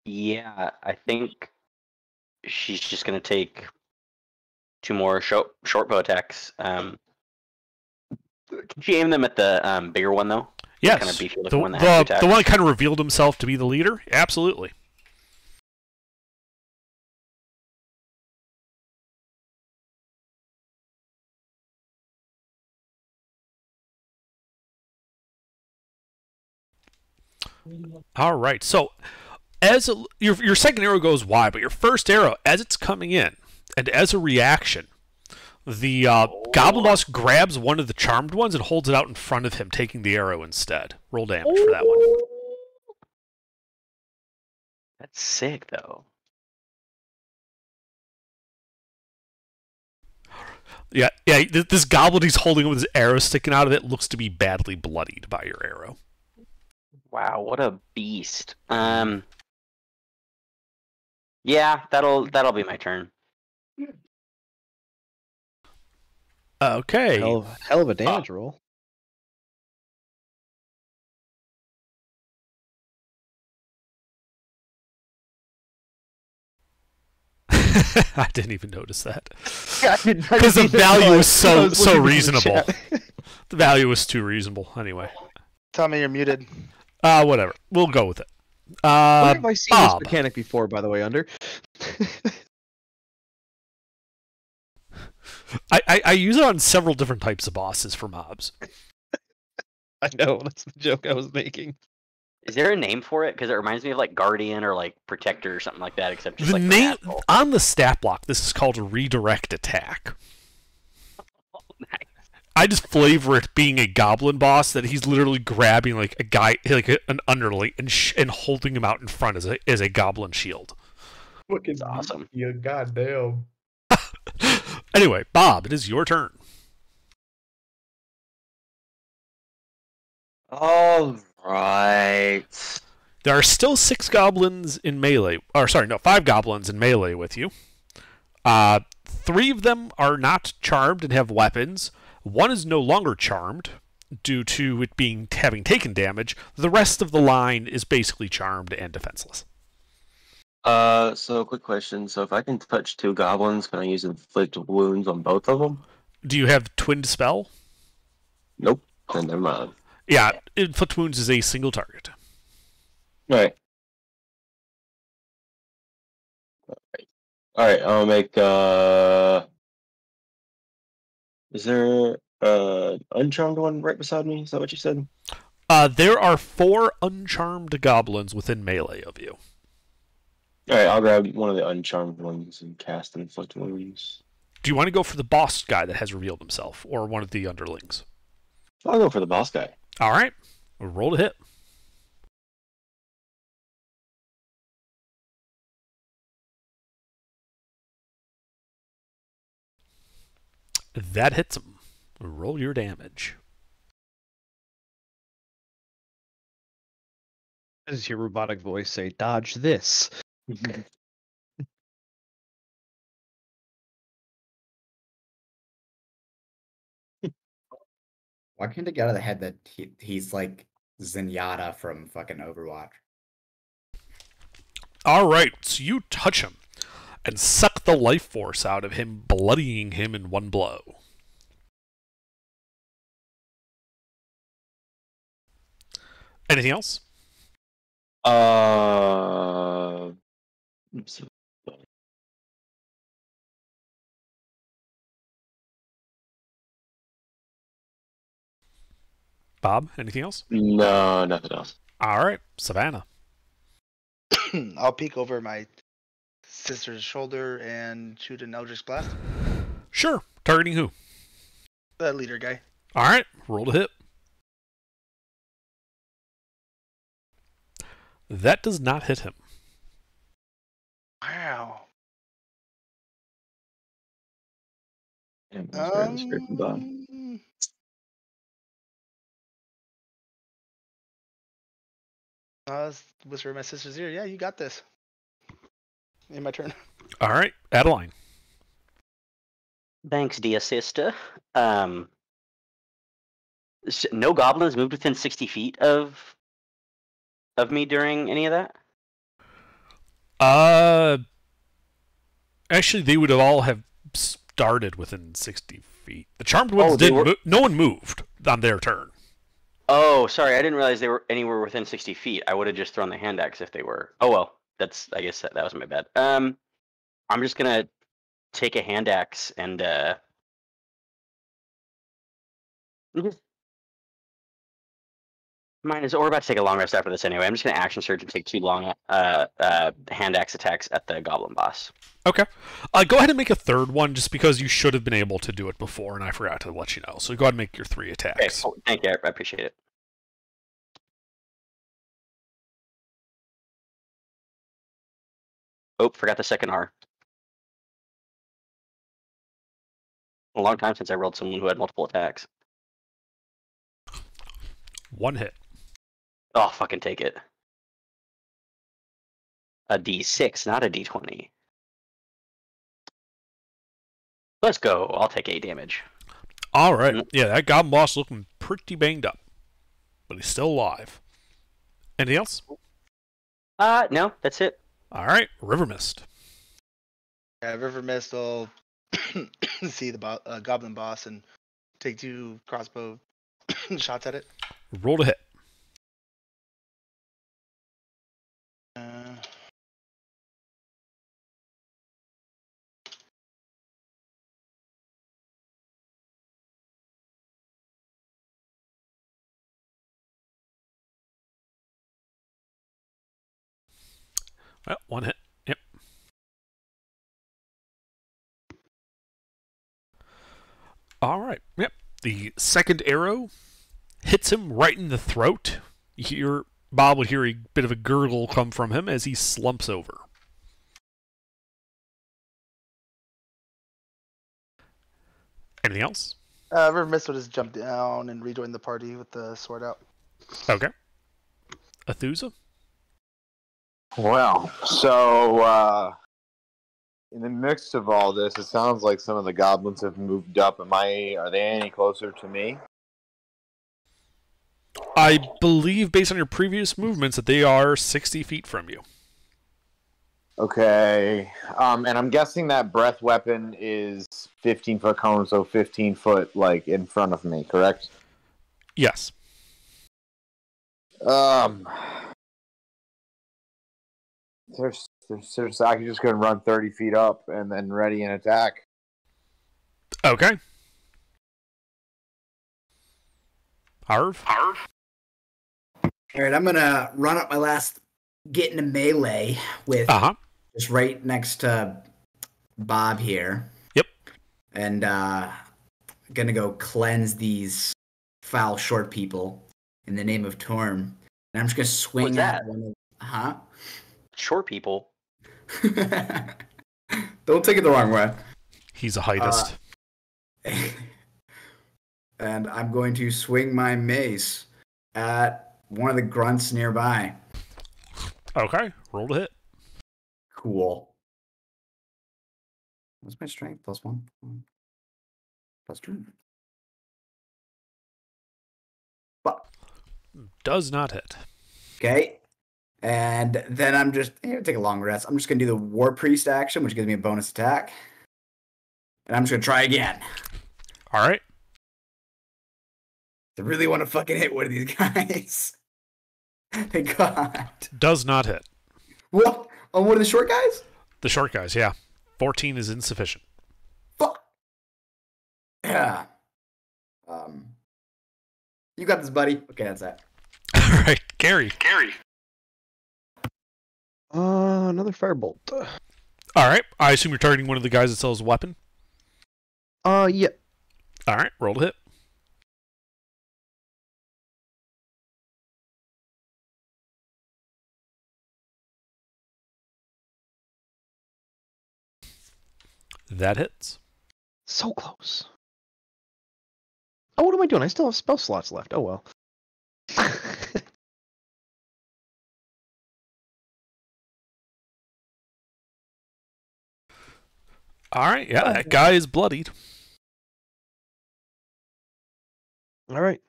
Yeah, I think she's just gonna take 2 more short bow attacks. Can she aim them at the bigger one though? Yes. Kind of beefy The looking one that has 2 attacks. one that kind of revealed himself to be the leader? Absolutely. All right. So, your second arrow goes wide, but your first arrow, as it's coming in, and as a reaction, the Goblin Boss grabs one of the charmed ones and holds it out in front of him, taking the arrow instead. Roll damage for that one. That's sick though. Yeah. This goblin he's holding with his arrow sticking out of it looks to be badly bloodied by your arrow. Wow, what a beast. Yeah, that'll be my turn. Okay. Hell of a damage roll. I didn't even notice that. Yeah, Because the value is so reasonable. The value is too reasonable. Anyway. Tommy, you're muted. Whatever. We'll go with it. Where have I seen Bob. this mechanic before, by the way, Under? I use it on several different types of bosses for mobs. I know, that's the joke I was making. Is there a name for it? Because it reminds me of like Guardian or like Protector or something like that, except just The like the name asshole. on the stat block, this is called a redirect attack. Nice. I just flavor it being a goblin boss that he's literally grabbing like a guy, like an underling, and holding him out in front as a goblin shield. It's awesome. Yeah, goddamn. Anyway, Bob, it is your turn. All right. There are still 5 goblins in melee with you. 3 of them are not charmed and have weapons. 1 is no longer charmed due to it having taken damage. The rest of the line is basically charmed and defenseless. So quick question. So if I can touch 2 goblins, can I use inflict wounds on both of them? Do you have twinned spell? Nope. Then never mind. Yeah, inflict wounds is a single target. Alright. Alright, I'll make is there uncharmed one right beside me? Is that what you said? There are 4 uncharmed goblins within melee of you. Alright, I'll grab one of the uncharmed ones and cast inflict wounds. Do you want to go for the boss guy that has revealed himself, or one of the underlings? I'll go for the boss guy. All right, roll to hit. That hits him. Roll your damage. As your robotic voice say, dodge this. Why can't it get out of the head that he's like Zenyatta from fucking Overwatch? All right, so you touch him and suck the life force out of him, bloodying him in one blow. Anything else? Bob, anything else? No, nothing else. All right, Savannah. I'll peek over my sister's shoulder and shoot an Eldritch Blast. Sure. Targeting who? The leader guy. All right, roll to hit. That does not hit him. Wow. Whisper in my sister's ear. Yeah, you got this. In my turn. All right, Adeline. Thanks, dear sister. No goblins moved within 60 feet of me during any of that? Actually, they would have all have started within 60 feet. The charmed ones they didn't. No one moved on their turn. Oh, sorry, I didn't realize they were anywhere within 60 feet. I would have just thrown the hand axe if they were. Oh well, I guess that was my bad. I'm just gonna take a hand axe and we're about to take a long rest after this anyway. I'm just gonna action surge and take 2 long hand axe attacks at the goblin boss. Okay. Go ahead and make a third one, just because you should have been able to do it before, and I forgot to let you know. So go ahead and make your 3 attacks. Okay, cool. Thank you. I appreciate it. Oh, forgot the second R. A long time since I rolled someone who had multiple attacks. 1 hit. Oh, fucking take it. A D6, not a D20. Let's go. I'll take 8 damage. All right. Yeah, that goblin boss looking pretty banged up, but he's still alive. Anything else? No, that's it. All right, River Mist. Yeah, River Mist will see the goblin boss and take 2 crossbow shots at it. Roll to hit. Well, 1 hit. Yep. All right. Yep. The second arrow hits him right in the throat. Bob would hear a bit of a gurgle come from him as he slumps over. Anything else? River Mist will just jump down and rejoin the party with the sword out. Okay. Athusa? Well, so in the midst of all this, it sounds like some of the goblins have moved up. Are they any closer to me? I believe, based on your previous movements, that they are 60 feet from you. Okay. And I'm guessing that breath weapon is 15-foot cone, so 15 foot like in front of me, correct? Yes. There's I can just go and run 30 feet up and then ready an attack. Okay. Harv? All right, I'm gonna run up my last, get into melee with just right next to Bob here. Yep. And gonna go cleanse these foul short people in the name of Torm. And I'm just gonna swing What's at that? one of Short people. Don't take it the wrong way. He's a heightist. And I'm going to swing my mace at one of the grunts nearby. Okay, roll to hit. Cool. What's my strength? +1? +2? But Does not hit. okay. And then I'm just take a long rest. I'm just gonna do the War Priest action, which gives me a bonus attack. And I'm just gonna try again. All right. I really want to fucking hit one of these guys. Thank God. Does not hit. What? On one of the short guys? The short guys, yeah. 14 is insufficient. Fuck. Yeah. You got this, buddy. Okay, that's that. All right, Gary. Another firebolt. All right, I assume you're targeting one of the guys that sells a weapon. Yeah. All right, roll to hit. That hits. So close. Oh, what am I doing? I still have spell slots left. Oh well. All right, yeah, that guy is bloodied. All right.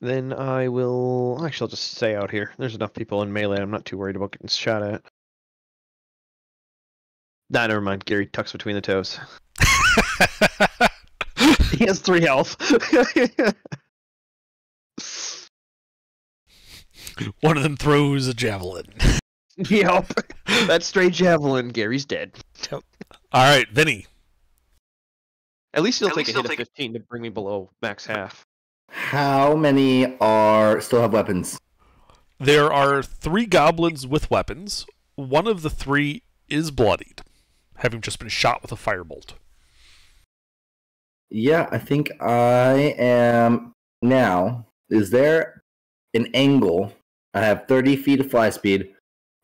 Then I will. Actually, I'll just stay out here. There's enough people in melee. I'm not too worried about getting shot at. Nah, never mind. Gary tucks between the toes. He has 3 health. One of them throws a javelin. Yep. That stray javelin. Gary's dead. All right, Vinny. At least he'll take a hit of 15 to bring me below max half. How many are still have weapons? There are 3 goblins with weapons. One of the 3 is bloodied, having just been shot with a firebolt. Yeah, I think I am now. Is there an angle? I have 30 feet of fly speed,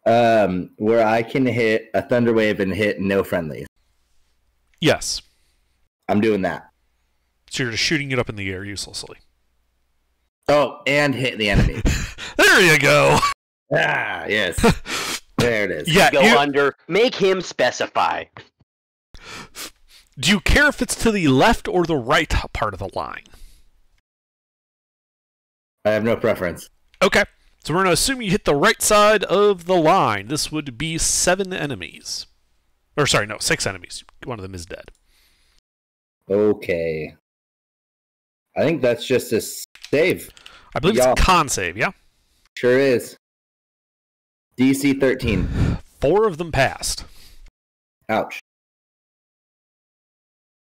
where I can hit a thunder wave and hit no friendlies. Yes. I'm doing that. So you're just shooting it up in the air uselessly. Oh, and hit the enemy. There you go. Ah, yes. There it is. Yeah, Go under. Make him specify. Do you care if it's to the left or the right part of the line? I have no preference. Okay. So we're going to assume you hit the right side of the line. This would be 7 enemies. Or sorry, no, 6 enemies. One of them is dead. Okay. I think that's just a save. I believe Yeah. it's a con save, yeah? Sure is. DC 13. 4 of them passed. Ouch.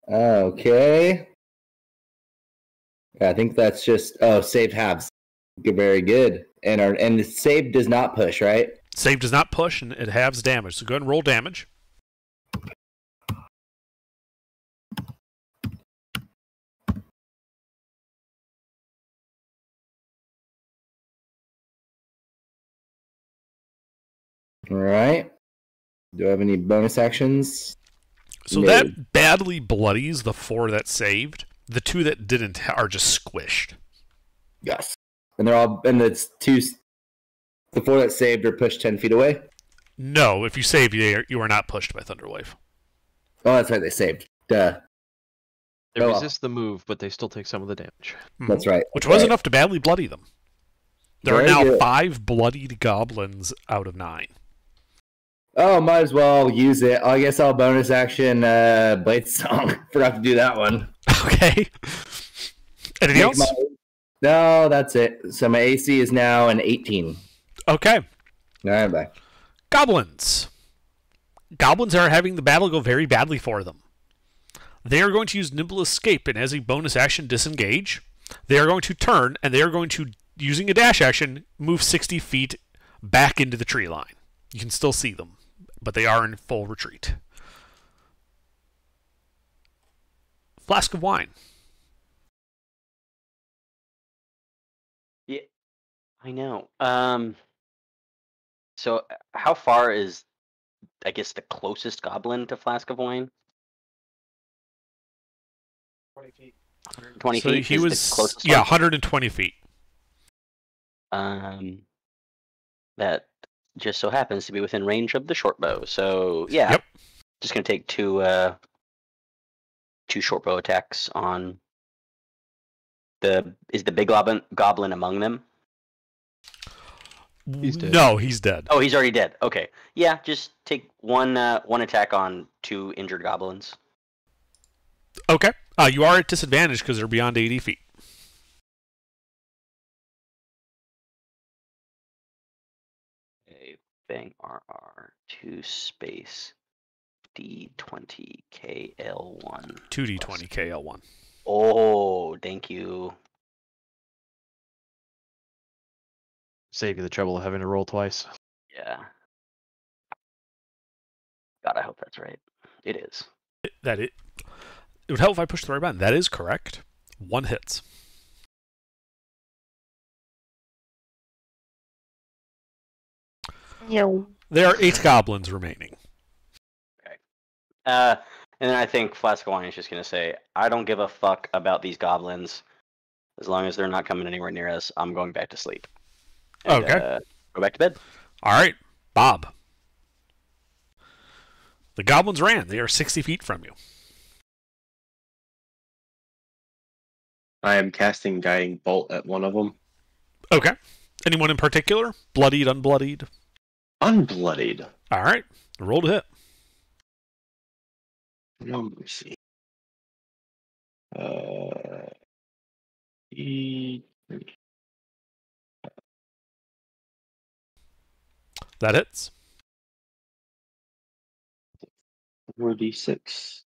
Okay. I think that's just save halves. Very good. And the save does not push, right? Save does not push, and it halves damage. So go ahead and roll damage. All right. Do I have any bonus actions? So No. that badly bloodies the 4 that saved. The 2 that didn't are just squished. Yes. And they're all, and it's 2, the 4 that saved are pushed 10 feet away? No, if you save, you are not pushed by Thunderwave. Oh, that's right, they saved. Duh. They Oh, well. resist the move, but they still take some of the damage. That's right. Which that's was right. enough to badly bloody them. There are Very now good. 5 bloodied goblins out of 9. Oh, might as well use it. I guess I'll bonus action Blade Song. Forgot to do that one. Okay. Anything else? No, that's it. So my AC is now an 18. Okay. All right, bye. Goblins. Goblins are having the battle go very badly for them. They are going to use Nimble Escape, and as a bonus action, disengage. They are going to turn, and they are going to, using a dash action, move 60 feet back into the tree line. You can still see them, but they are in full retreat. Flask of wine. Yeah, I know. So how far is, I guess, the closest goblin to Flask of Wine? 20 feet. 120 So feet. he is the was, closest yeah, one? 120 feet. That just so happens to be within range of the short bow. So yeah, Yep. just gonna take two short bow attacks on is the big goblin among them? He's dead. No, he's dead. Oh, he's already dead. Okay, yeah, just take one attack on 2 injured goblins. Okay. You are at disadvantage because they're beyond 80 feet. A bang RR 2 space D20 KL1 2d20 KL1. Oh, thank you. Save you the trouble of having to roll twice. Yeah. God, I hope that's right. It is. It would help if I pushed the right button. That is correct. 1 hits. There are 8 goblins remaining. And then I think Flask of Wine is just going to say, I don't give a fuck about these goblins. As long as they're not coming anywhere near us, I'm going back to sleep. And, Okay. Go back to bed. All right, Bob. The goblins ran. They are 60 feet from you. I am casting Guiding Bolt at one of them. Okay. Anyone in particular? Bloodied, unbloodied? Unbloodied. All right. Roll to hit. Let me see. That hits. 4d6.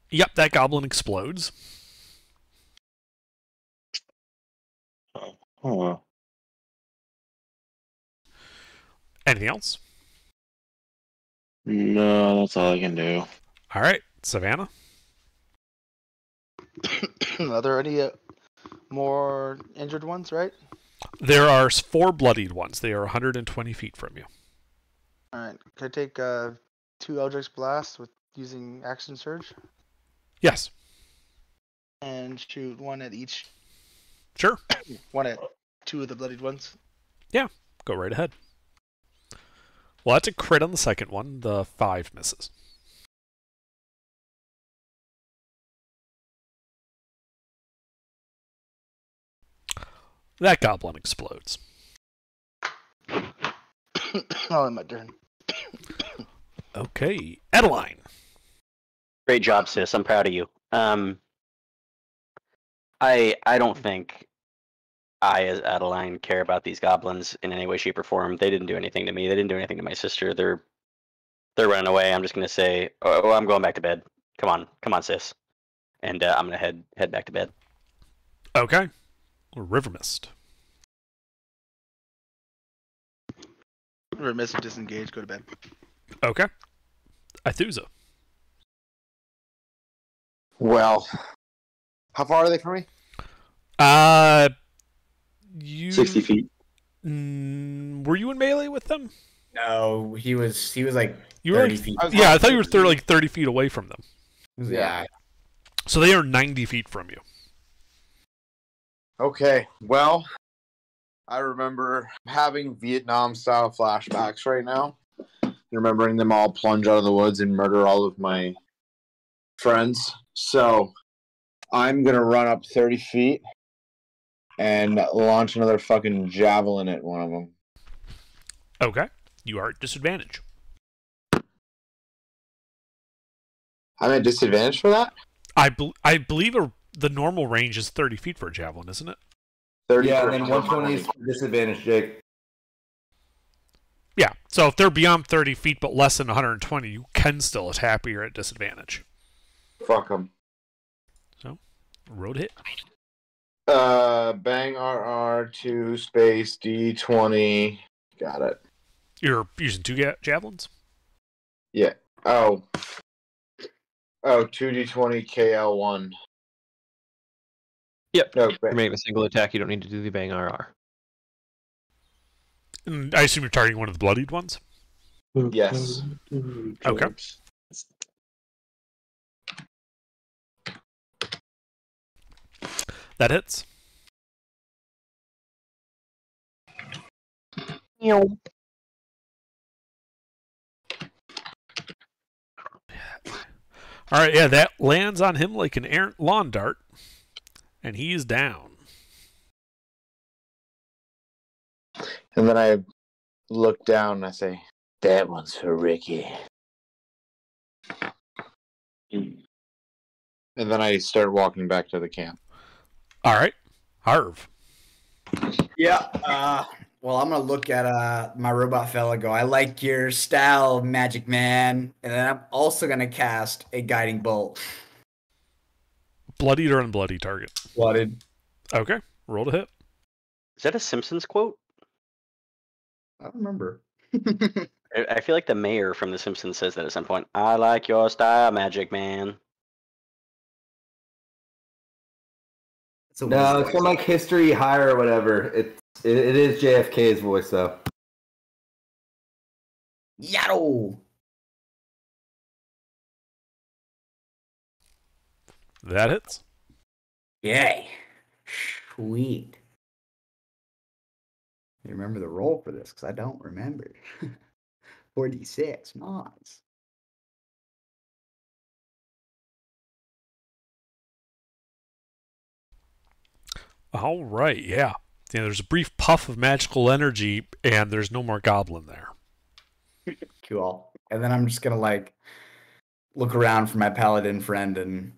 Yep, that goblin explodes. Huh. Anything else? No, that's all I can do. All right, Savannah. Are there any more injured ones, right? There are 4 bloodied ones. They are 120 feet from you. Alright. Can I take 2 Eldritch Blasts with using Action Surge? Yes. And shoot 1 at each. Sure. 1 at 2 of the bloodied ones. Yeah, go right ahead. Well, that's a crit on the second one. The 5 misses. That goblin explodes. Oh, my turn. Okay, Adeline. Great job, sis. I'm proud of you. I don't think I, as Adeline, care about these goblins in any way, shape, or form. They didn't do anything to me. They didn't do anything to my sister. They're running away. I'm just gonna say, oh, I'm going back to bed. Come on, sis. And I'm gonna head back to bed. Okay. River Mist. Remiss and disengage, go to bed. Okay. Athusa. Well, how far are they from me? You 60 feet. Were you in melee with them? No, he was like You were 30 like, feet. yeah, I thought you were 30 feet away from them. Yeah. So they are 90 feet from you. Okay, well, I remember having Vietnam-style flashbacks right now. Remembering them all plunge out of the woods and murder all of my friends. So I'm going to run up 30 feet and launch another fucking javelin at one of them. Okay. You are at disadvantage. I'm at disadvantage for that? I believe the normal range is 30 feet for a javelin, isn't it? 30 Yeah, for and then 120 is disadvantage, Jake. Yeah. So if they're beyond 30 feet but less than 120, you can still attack, but you're at disadvantage. Fuck them. So, road hit. Bang RR 2 space D20. Got it. You're using 2 javelins? Yeah. Oh, 2D20 KL1. Yep. No, You're making a single attack. You don't need to do the bang RR. And I assume you're targeting one of the bloodied ones? yes. Okay. That hits. Alright, yeah, that lands on him like an errant lawn dart. And he is down. And then I look down and I say, that one's for Ricky. And then I start walking back to the camp. Alright. Harv. Yeah. Well, I'm gonna look at my robot fella. Go. I like your style, Magic Man. And then I'm also gonna cast a guiding bolt. Bloodied or unbloodied target? Blooded. Okay. Roll to hit. Is that a Simpsons quote? I don't remember. I feel like the mayor from The Simpsons says that at some point. I like your style, Magic Man. No, it's from like History High or whatever. It is JFK's voice though. Yaddle. That hits. Yay. Sweet. You remember the roll for this? Because I don't remember. 46. Nice. All right, yeah. Yeah, there's a brief puff of magical energy, and there's no more goblin there. Cool. And then I'm just going to like look around for my paladin friend and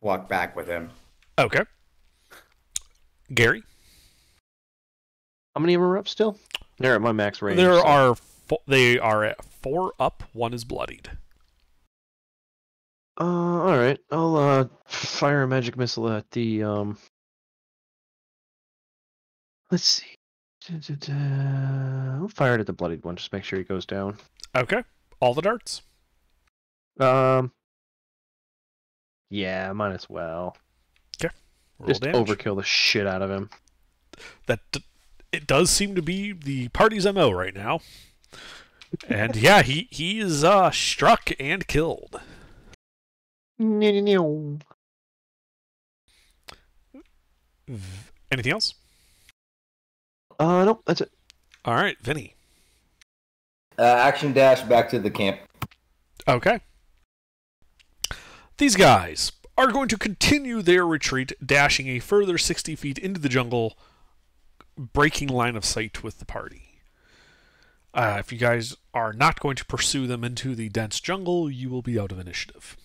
walk back with him. Okay. Gary? How many of them are up still? They're at my max range. They are at 4 up. 1 is bloodied. All right. I'll fire a magic missile at the Let's see. I'll fire it at the bloodied one. Just make sure he goes down. Okay. All the darts. Yeah, might as well. Okay. Roll Just damage. overkill the shit out of him. It does seem to be the party's MO right now. And yeah, he is struck and killed. No. Anything else? Nope, that's it. All right, Vinny. Action dash back to the camp. Okay. These guys are going to continue their retreat, dashing a further 60 feet into the jungle, breaking line of sight with the party. If you guys are not going to pursue them into the dense jungle, you will be out of initiative.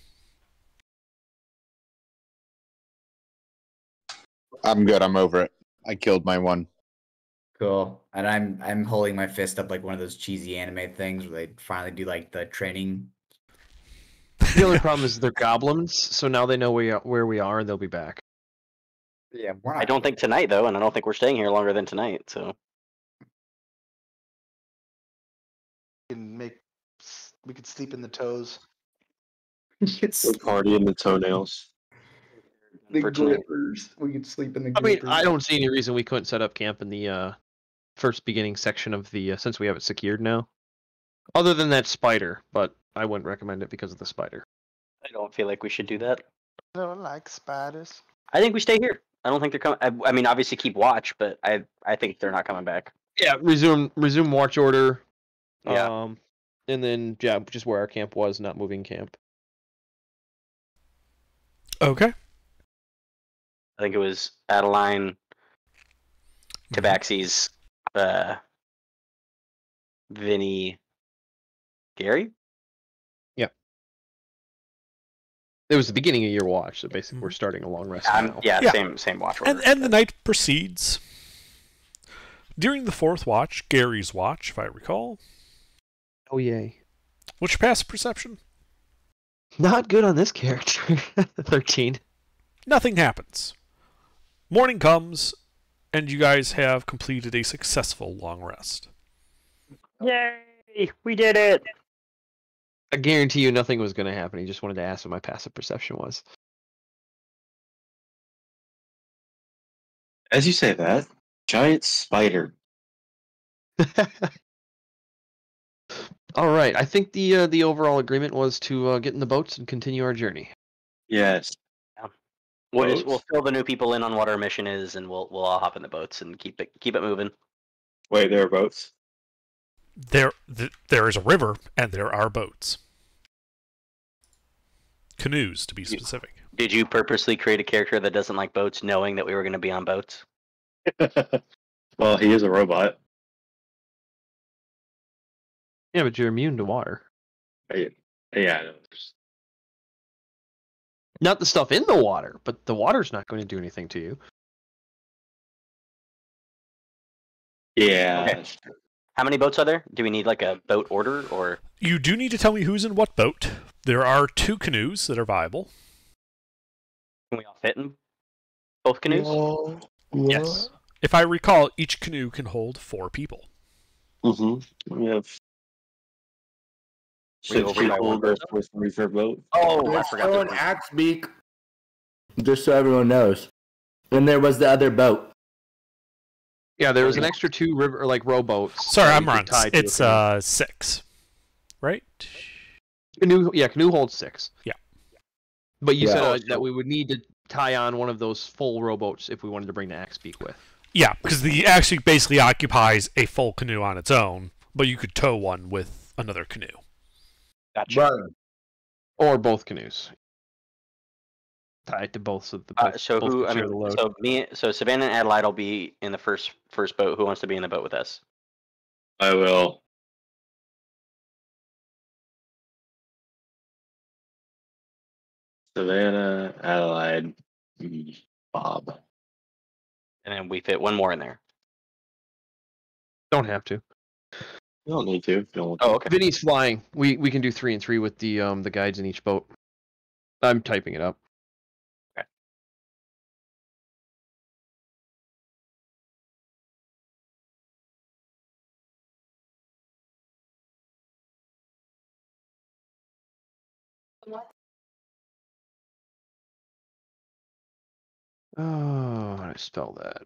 I'm good. I'm over it. I killed my one. Cool. And I'm holding my fist up like one of those cheesy anime things where they finally do like the training. The only problem is they're goblins, so now they know where we are and they'll be back. Yeah, we're I don't think tonight, though, and I don't think we're staying here longer than tonight, so. We could sleep in the toes. It's Party in the toenails. the For tonight. grippers. We could sleep in the I mean, grippers. I don't see any reason we couldn't set up camp in the first beginning section of the since we have it secured now. Other than that spider, but I wouldn't recommend it because of the spider. I don't feel like we should do that. I don't like spiders. I think we stay here. I don't think they're coming. I mean, obviously keep watch, but I think they're not coming back. Yeah, resume watch order. Yeah. And then just where our camp was, not moving camp. Okay. I think it was Adeline, Tabaxi's, Vinny, Gary. It was the beginning of your watch, so basically we're starting a long rest now. Yeah, Yeah. same watch order. And the night proceeds. During the fourth watch, Gary's watch, if I recall. Oh yay! What's your passive perception? Not good on this character. 13. Nothing happens. Morning comes, and you guys have completed a successful long rest. Yay! We did it. I guarantee you nothing was going to happen. He just wanted to ask what my passive perception was. As you say that, giant spider. All right. I think the overall agreement was to get in the boats and continue our journey. Yes. We'll fill the new people in on what our mission is, and we'll all hop in the boats and keep it moving. Wait, there are boats? There is a river, and there are boats. Canoes, to be specific. Did you purposely create a character that doesn't like boats, knowing that we were going to be on boats? Well, he is a robot. Yeah, but you're immune to water. Yeah, I know. Not the stuff in the water, but the water's not going to do anything to you. Yeah. Okay. How many boats are there? Do we need like a boat order, or? You do need to tell me who's in what boat. There are 2 canoes that are viable. Can we all fit in both canoes? Yes. If I recall, each canoe can hold 4 people. Mm-hmm. We have We go 6 over by people one go person? with 3 for a boat. Oh, I There's forgot. still an axe beak, just so everyone knows. And there was the other boat. Yeah, there was an extra 2 river rowboats. Sorry, that I'm you could wrong. tie to a It's canoe. 6. Right? Canoe holds 6. Yeah. But you Yeah. said that we would need to tie on one of those full rowboats if we wanted to bring the axe beak with. Yeah, because the actually basically occupies a full canoe on its own, but you could tow one with another canoe. Gotcha. Or both canoes. Tied to both of the So both who? could I share mean, the load. so Savannah and Adelaide will be in the first boat. Who wants to be in the boat with us? I will. Savannah, Adelaide, Bob. And then we fit one more in there. Don't have to. You don't need to. If you don't want Oh, to. okay. Vinny's flying. We can do 3 and 3 with the guides in each boat. I'm typing it up. Oh, how do I spell that?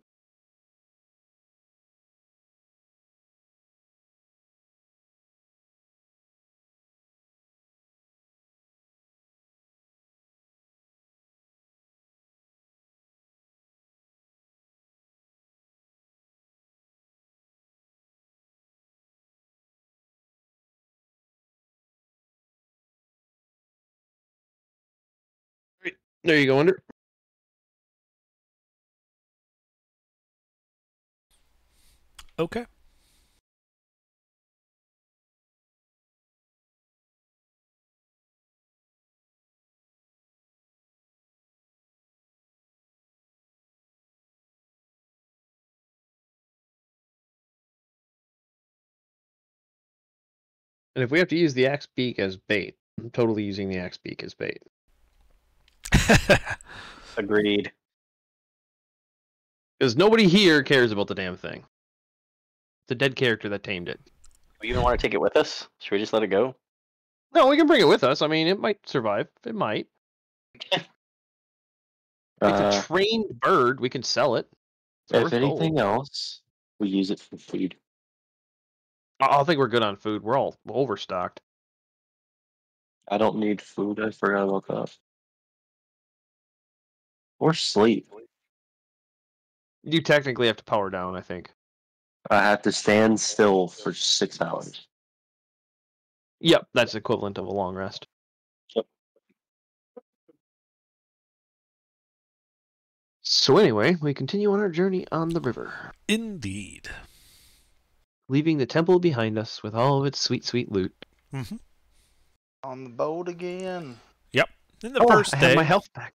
There you go, Under. Okay. And if we have to use the axe beak as bait, I'm totally using the axe beak as bait. Agreed. Because nobody here cares about the damn thing. It's a dead character that tamed it. We even want to take it with us? Should we just let it go? No, we can bring it with us. I mean, it might survive. It might. It's a trained bird. We can sell it. It's If worth gold. anything else, we use it for food. I think we're good on food. We're all overstocked. I don't need food. I forgot about that. Or sleep. You technically have to power down, I think. I have to stand still for 6 hours. Yep, that's equivalent of a long rest. So anyway, we continue on our journey on the river, Indeed. leaving the temple behind us with all of its sweet, sweet loot. Mm-hmm. On the boat again. Yep. In the first I day, have my health back.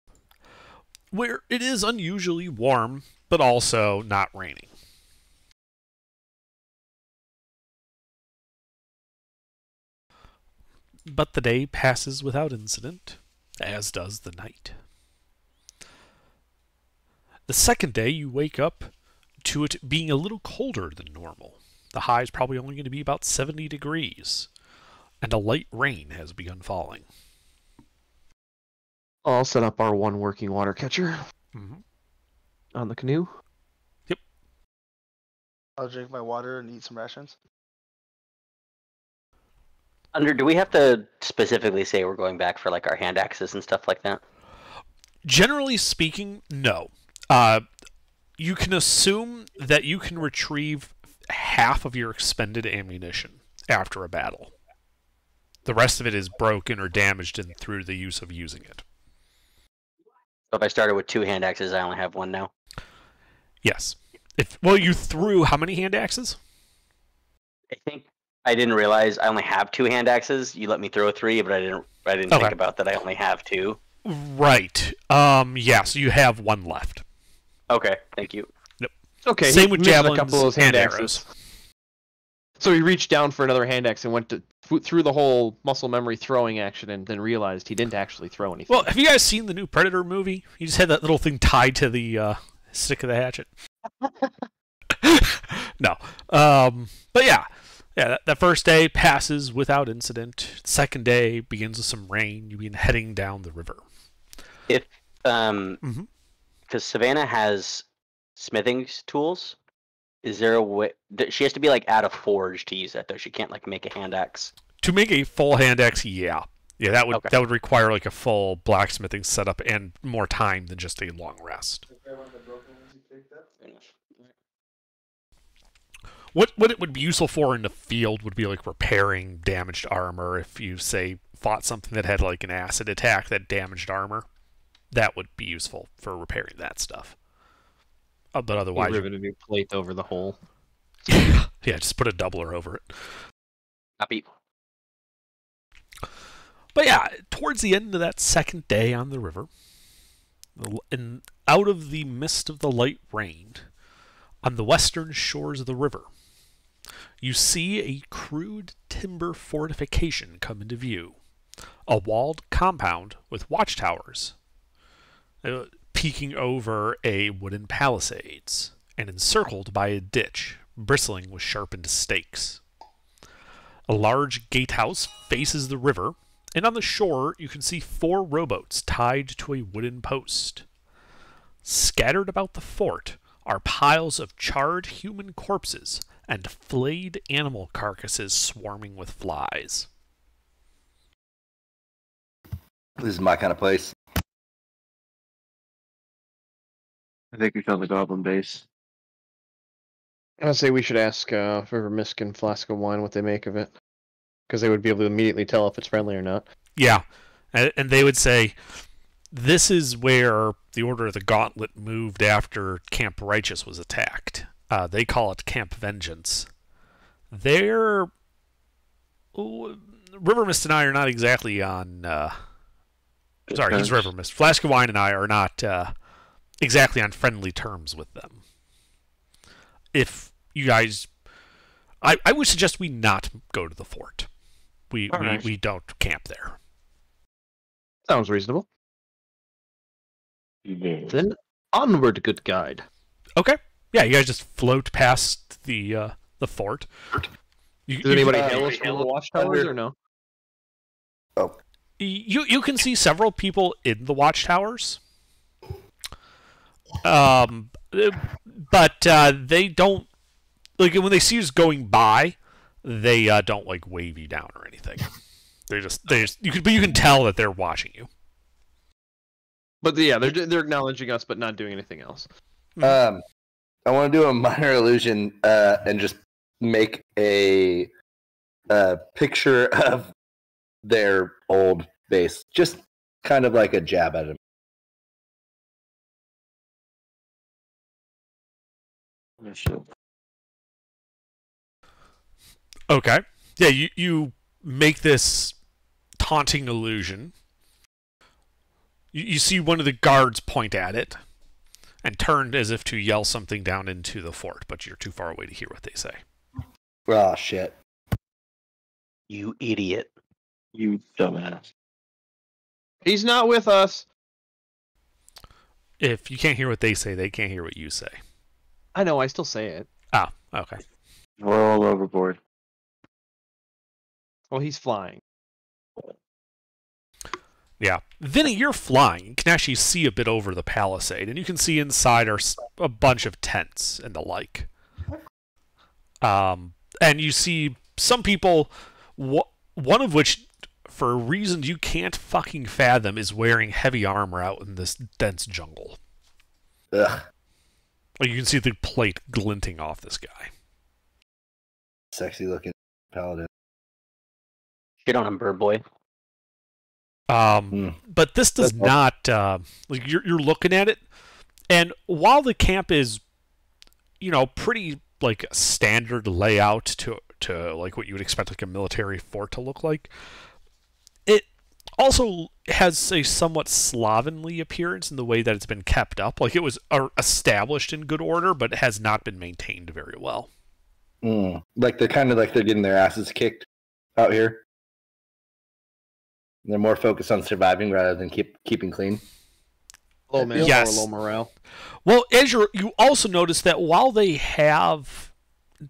where it is unusually warm, but also not raining. But the day passes without incident, as does the night. The second day, you wake up to it being a little colder than normal. The high is probably only going to be about 70 degrees, and a light rain has begun falling. I'll set up our one working water catcher Mm-hmm. on the canoe. I'll drink my water and eat some rations. Do we have to specifically say we're going back for like our hand axes and stuff like that? Generally speaking, no. You can assume that you can retrieve half of your expended ammunition after a battle. The rest of it is broken or damaged through the use of using it. So if I started with 2 hand axes, I only have 1 now. Yes. You threw how many hand axes? I think I didn't realize I only have 2 hand axes. You let me throw 3, but I didn't Okay. think about that I only have 2. Right. Yeah, so you have 1 left. Okay, thank you. Okay. Same he with missed javelins a couple of those hand and axes. So he reached down for another hand axe and went through the whole muscle memory throwing action, and then realized he didn't actually throw anything. Well, have you guys seen the new Predator movie? You just had that little thing tied to the stick of the hatchet. No. But yeah, that first day passes without incident. Second day begins with some rain. You begin heading down the river. If Mhm. because Savannah has smithing tools, is there a way she has to be like at a forge to use that though? She can't like make a hand axe. To make a full hand axe, yeah, that would Okay. that would require like a full blacksmithing setup and more time than just a long rest. What it would be useful for in the field would be like repairing damaged armor. If you say fought something that had like an acid attack that damaged armor, that would be useful for repairing that stuff. But otherwise, rivet a new plate over the hole. yeah, just put a doubler over it. Copy. But yeah, towards the end of that second day on the river, and out of the mist of the light rain, on the western shores of the river, you see a crude timber fortification come into view. A walled compound with watchtowers peeking over a wooden palisades and encircled by a ditch bristling with sharpened stakes. A large gatehouse faces the river, and on the shore you can see 4 rowboats tied to a wooden post. Scattered about the fort are piles of charred human corpses and flayed animal carcasses swarming with flies. This is my kind of place. I think we found the goblin base. I'd say we should ask River Misk and Flask of Wine what they make of it, because they would be able to immediately tell if it's friendly or not. Yeah, and they would say, this is where the Order of the Gauntlet moved after Camp Righteous was attacked. They call it Camp Vengeance. River Mist and I are not exactly on... sorry, he's River Mist. Flask of Wine and I are not exactly on friendly terms with them. If you guys... I would suggest we not go to the fort. We don't camp there. Sounds reasonable. Then onward, good guide. Okay. Yeah, you guys just float past the fort. Does anybody hail us from the watchtowers or no? Oh. You can see several people in the watchtowers. But they don't, like, when they see us going by, they don't like wave you down or anything. They just you can tell that they're watching you. But yeah, they're acknowledging us, but not doing anything else. I want to do a minor illusion and just make a picture of their old base, just kind of like a jab at him. Oh, shit. Okay. Yeah, you make this taunting illusion. You see one of the guards point at it and turn as if to yell something down into the fort, but you're too far away to hear what they say. Oh shit. You idiot. You dumbass. He's not with us. If you can't hear what they say, they can't hear what you say. I know, I still say it. Ah, okay. We're all overboard. Well, he's flying. Yeah. Vinny, you're flying. You can actually see a bit over the palisade, and you can see inside are a bunch of tents and the like. And you see some people, one of which, for reasons you can't fucking fathom, is wearing heavy armor out in this dense jungle. Ugh. Like you can see the plate glinting off this guy. Sexy looking paladin. Shit on him, bird boy. But this does not like you're looking at it, and while the camp is, pretty like standard layout to like what you would expect like a military fort to look like, it also has a somewhat slovenly appearance in the way that it's been kept up. Like it was established in good order, but it has not been maintained very well. Like they're kind of like they're getting their asses kicked out here. They're more focused on surviving rather than keeping clean. Low manpower, Yes. low morale. Well, as you also notice that while they have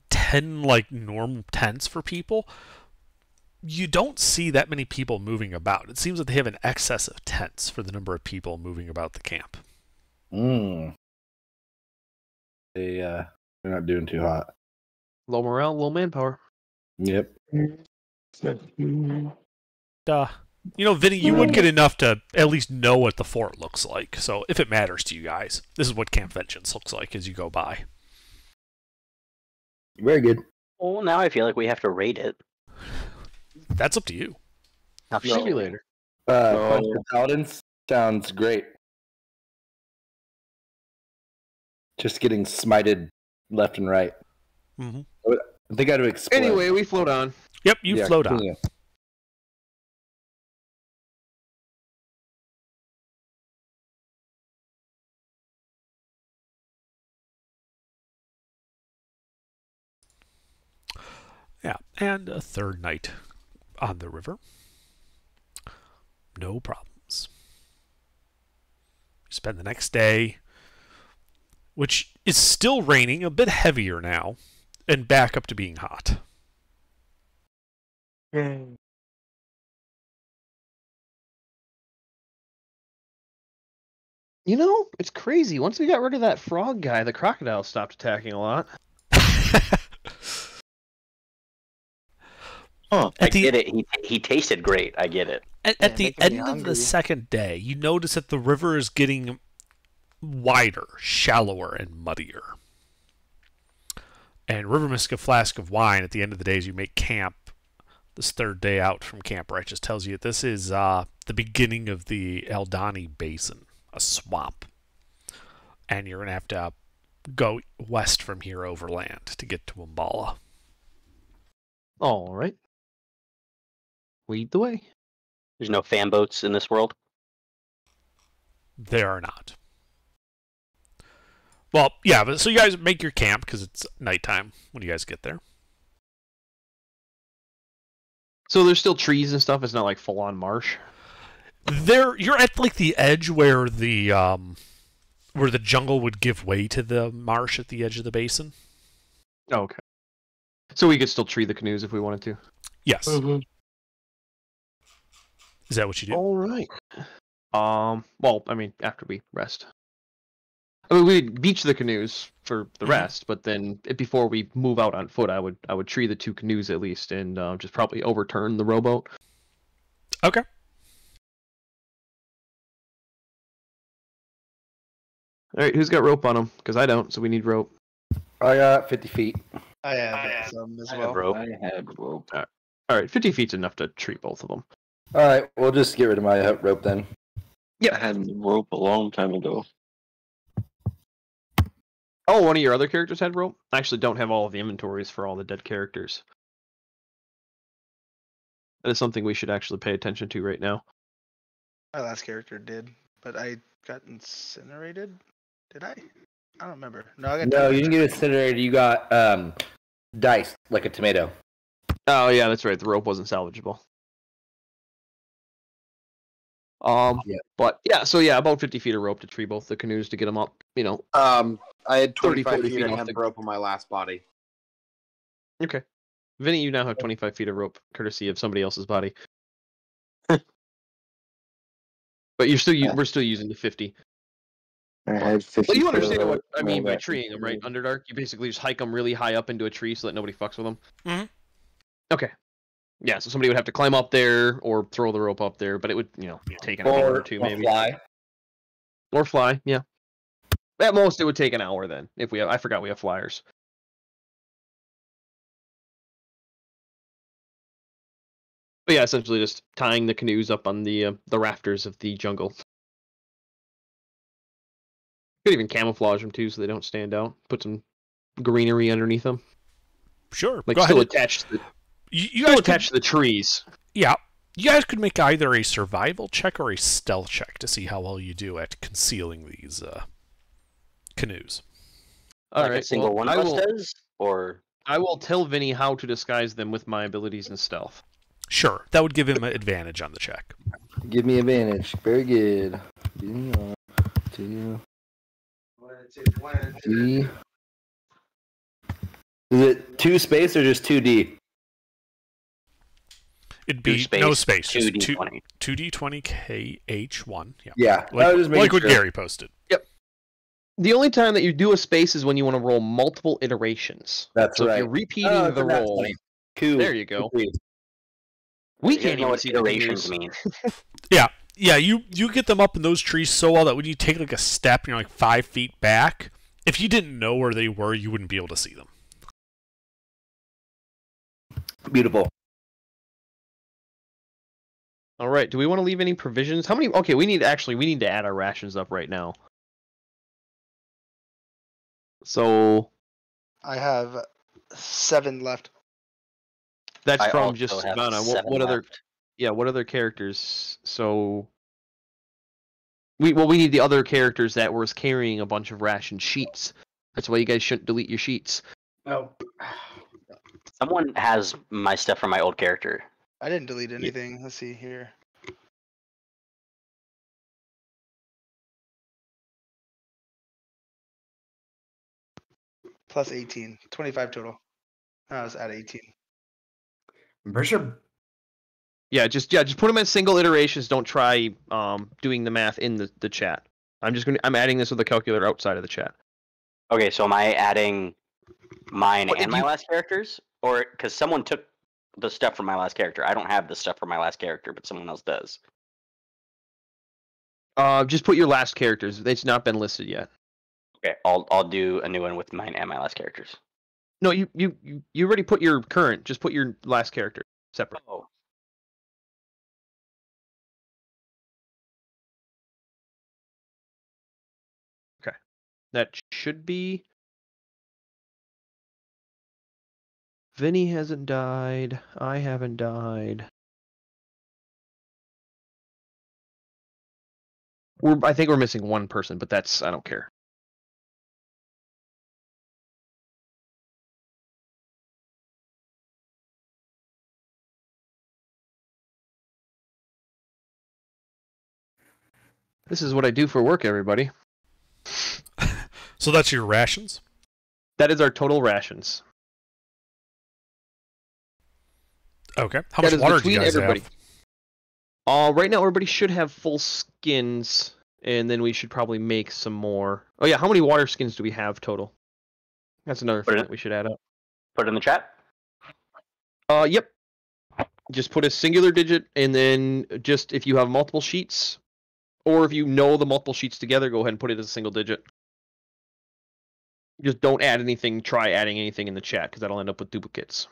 10 like normal tents for people, you don't see that many people moving about. It seems that they have an excess of tents for the number of people moving about the camp. They're not doing too hot. Low morale, low manpower. Yep. Vinny, you would get enough to at least know what the fort looks like. So if it matters to you guys, this is what Camp Vengeance looks like as you go by. Very good. Well, now I feel like we have to rate it. That's up to you. Maybe later. Punch the Paladins sounds great. Just getting smited left and right. Mm-hmm. They got to explode. Anyway, we float on. Yep, you float on. Yeah. Yeah, and a third night on the river. No problems. You spend the next day, which is still raining, a bit heavier now, and back up to being hot. It's crazy. Once we got rid of that frog guy, the crocodile stopped attacking a lot. I get it. He tasted great. I get it. At the making me end of hungry. the second day, you notice that the river is getting wider, shallower, and muddier. And River Mist, a flask of wine at the end of the day as you make camp, this third day out from Camp Righteous, tells you this is the beginning of the Eldani Basin, a swamp. And you're going to have to go west from here overland to get to Umbala. All right. Lead the way. There's no fan boats in this world. There are not. Well, yeah, but so you guys make your camp because it's nighttime when you guys get there. So there's still trees and stuff. It's not like full on marsh. You're at like the edge where the jungle would give way to the marsh at the edge of the basin. Oh, okay. So we could still tree the canoes if we wanted to. Yes. Mhm. Is that what you do? All right. Well, I mean, after we rest. I mean, we'd beach the canoes for the rest, but then before we move out on foot, I would tree the two canoes at least, and just probably overturn the rowboat. Okay. All right, who's got rope on them? Because I don't, so we need rope. I got 50 feet. I have some as I well. have rope. I had rope. All right, 50 feet's enough to tree both of them. All right, we'll just get rid of my rope then. I had rope a long time ago. Oh, one of your other characters had rope? I actually don't have all of the inventories for all the dead characters. That is something we should actually pay attention to right now. My last character did, but I got incinerated. Did I? I don't remember. No, I got. No, you didn't get incinerated. You got diced like a tomato. Oh yeah, that's right. The rope wasn't salvageable. Yeah. But yeah, so yeah, about 50 feet of rope to tree both the canoes to get them up. You know. I had 30, 25 40 feet feet of off hemp the- rope on my last body. Okay. Vinny, you now have 25 feet of rope, courtesy of somebody else's body. But you're still we're still using the 50. I had 50. Well, you feet of understand what rope, I mean by back treeing them, right? and- Underdark, you basically just hike them really high up into a tree so that nobody fucks with them. Mhm. Okay. Yeah, so somebody would have to climb up there or throw the rope up there, but it would, take an hour or two maybe. fly. Or fly, yeah. At most, it would take an hour then. If I forgot we have flyers. But yeah, essentially just tying the canoes up on the rafters of the jungle. Could even camouflage them too, so they don't stand out. Put some greenery underneath them, Sure. like Go still ahead. attached to the, You still guys attached to the trees. Yeah. You guys could make either a survival check or a stealth check to see how well you do at concealing these canoes. All Like right, a single well, one of us does, or I will tell Vinny how to disguise them with my abilities in stealth. Sure. That would give him an advantage on the check. Give me advantage. Very good. 2, 3. Is it 2 space or just 2D? It'd Two be space, no space. Just 2d20. 2d20KH1. Yeah. Yeah. I was Like, just making like what sure. Gary posted. The only time that you do a space is when you want to roll multiple iterations. That's so right. if you're repeating Oh, the that's roll, funny. Cool. there you go. Agreed. We You guys can't know even what see the iterations canoes. mean. Yeah, you get them up in those trees so well that when you take like a step and you're like 5 feet back, if you didn't know where they were, you wouldn't be able to see them. Beautiful. All right. Do we want to leave any provisions? How many? Okay, we need to add our rations up right now. So I have 7 left. that's I from also just have Savannah. 7 What other? left. Yeah, what other characters? So we need the other characters that were carrying a bunch of ration sheets. That's why you guys shouldn't delete your sheets. Oh. Someone has my stuff from my old character. I didn't delete anything. Let's see here. Plus 18. 25 total. I was at 18. I'm pretty sure. Just put them in single iterations. Don't try doing the math in the chat. I'm adding this with a calculator outside of the chat. Okay, so am I adding mine What did and my you- last characters? Or because someone took the stuff from my last character. I don't have the stuff from my last character, but someone else does. Just put your last characters. It's not been listed yet. Okay, I'll do a new one with mine and my last characters. No, you already put your current. Just put your last character separate. Oh. That should be. Vinny hasn't died. I haven't died. I think we're missing one person, but I don't care. This is what I do for work, everybody. So that's your rations? That is our total rations. Okay. How That much is water do you between guys everybody. have? Right now, everybody should have full skins, and then we should probably make some more. Oh yeah, how many water skins do we have total? That's another Put thing it- that we should add up. Put it in the chat. Yep. Just put a singular digit, and then just if you have multiple sheets, or if you know the multiple sheets together, go ahead and put it as a single digit. Just don't add anything. Try adding anything in the chat, because that'll end up with duplicates.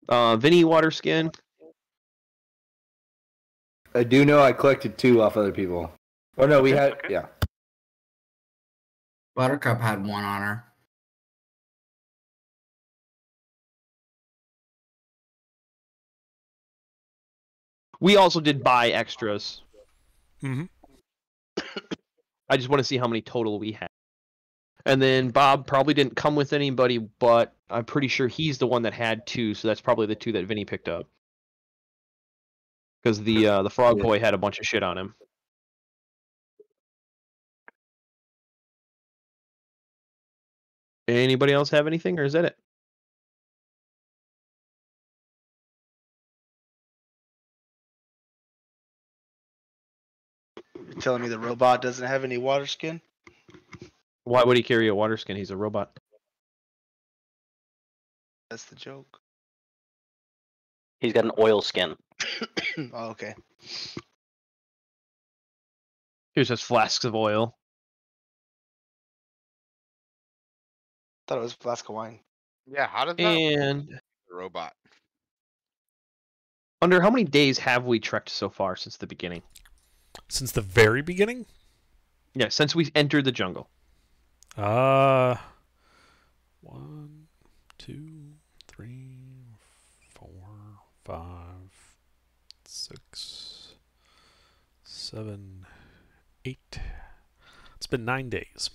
Vinny water skin. I do know I collected 2 off other people. Oh no, we had Okay. yeah. Buttercup had one on her. We also did buy extras. Mm-hmm. I just want to see how many total we had. And then Bob probably didn't come with anybody, but I'm pretty sure he's the one that had 2, so that's probably the 2 that Vinny picked up. Because the frog boy had a bunch of shit on him. Anybody else have anything, or is that it? You're telling me the robot doesn't have any water skin? Why would he carry a water skin? He's a robot. That's the joke. He's got an oil skin. Oh, okay. Here's just flasks of oil. Thought it was a flask of wine. Yeah, how did that And the robot? under how many days have we trekked so far since the beginning? Since the very beginning? Yeah, since we entered the jungle. 1, 2, 3, 4, 5, 6, 7, 8. It's been 9 days.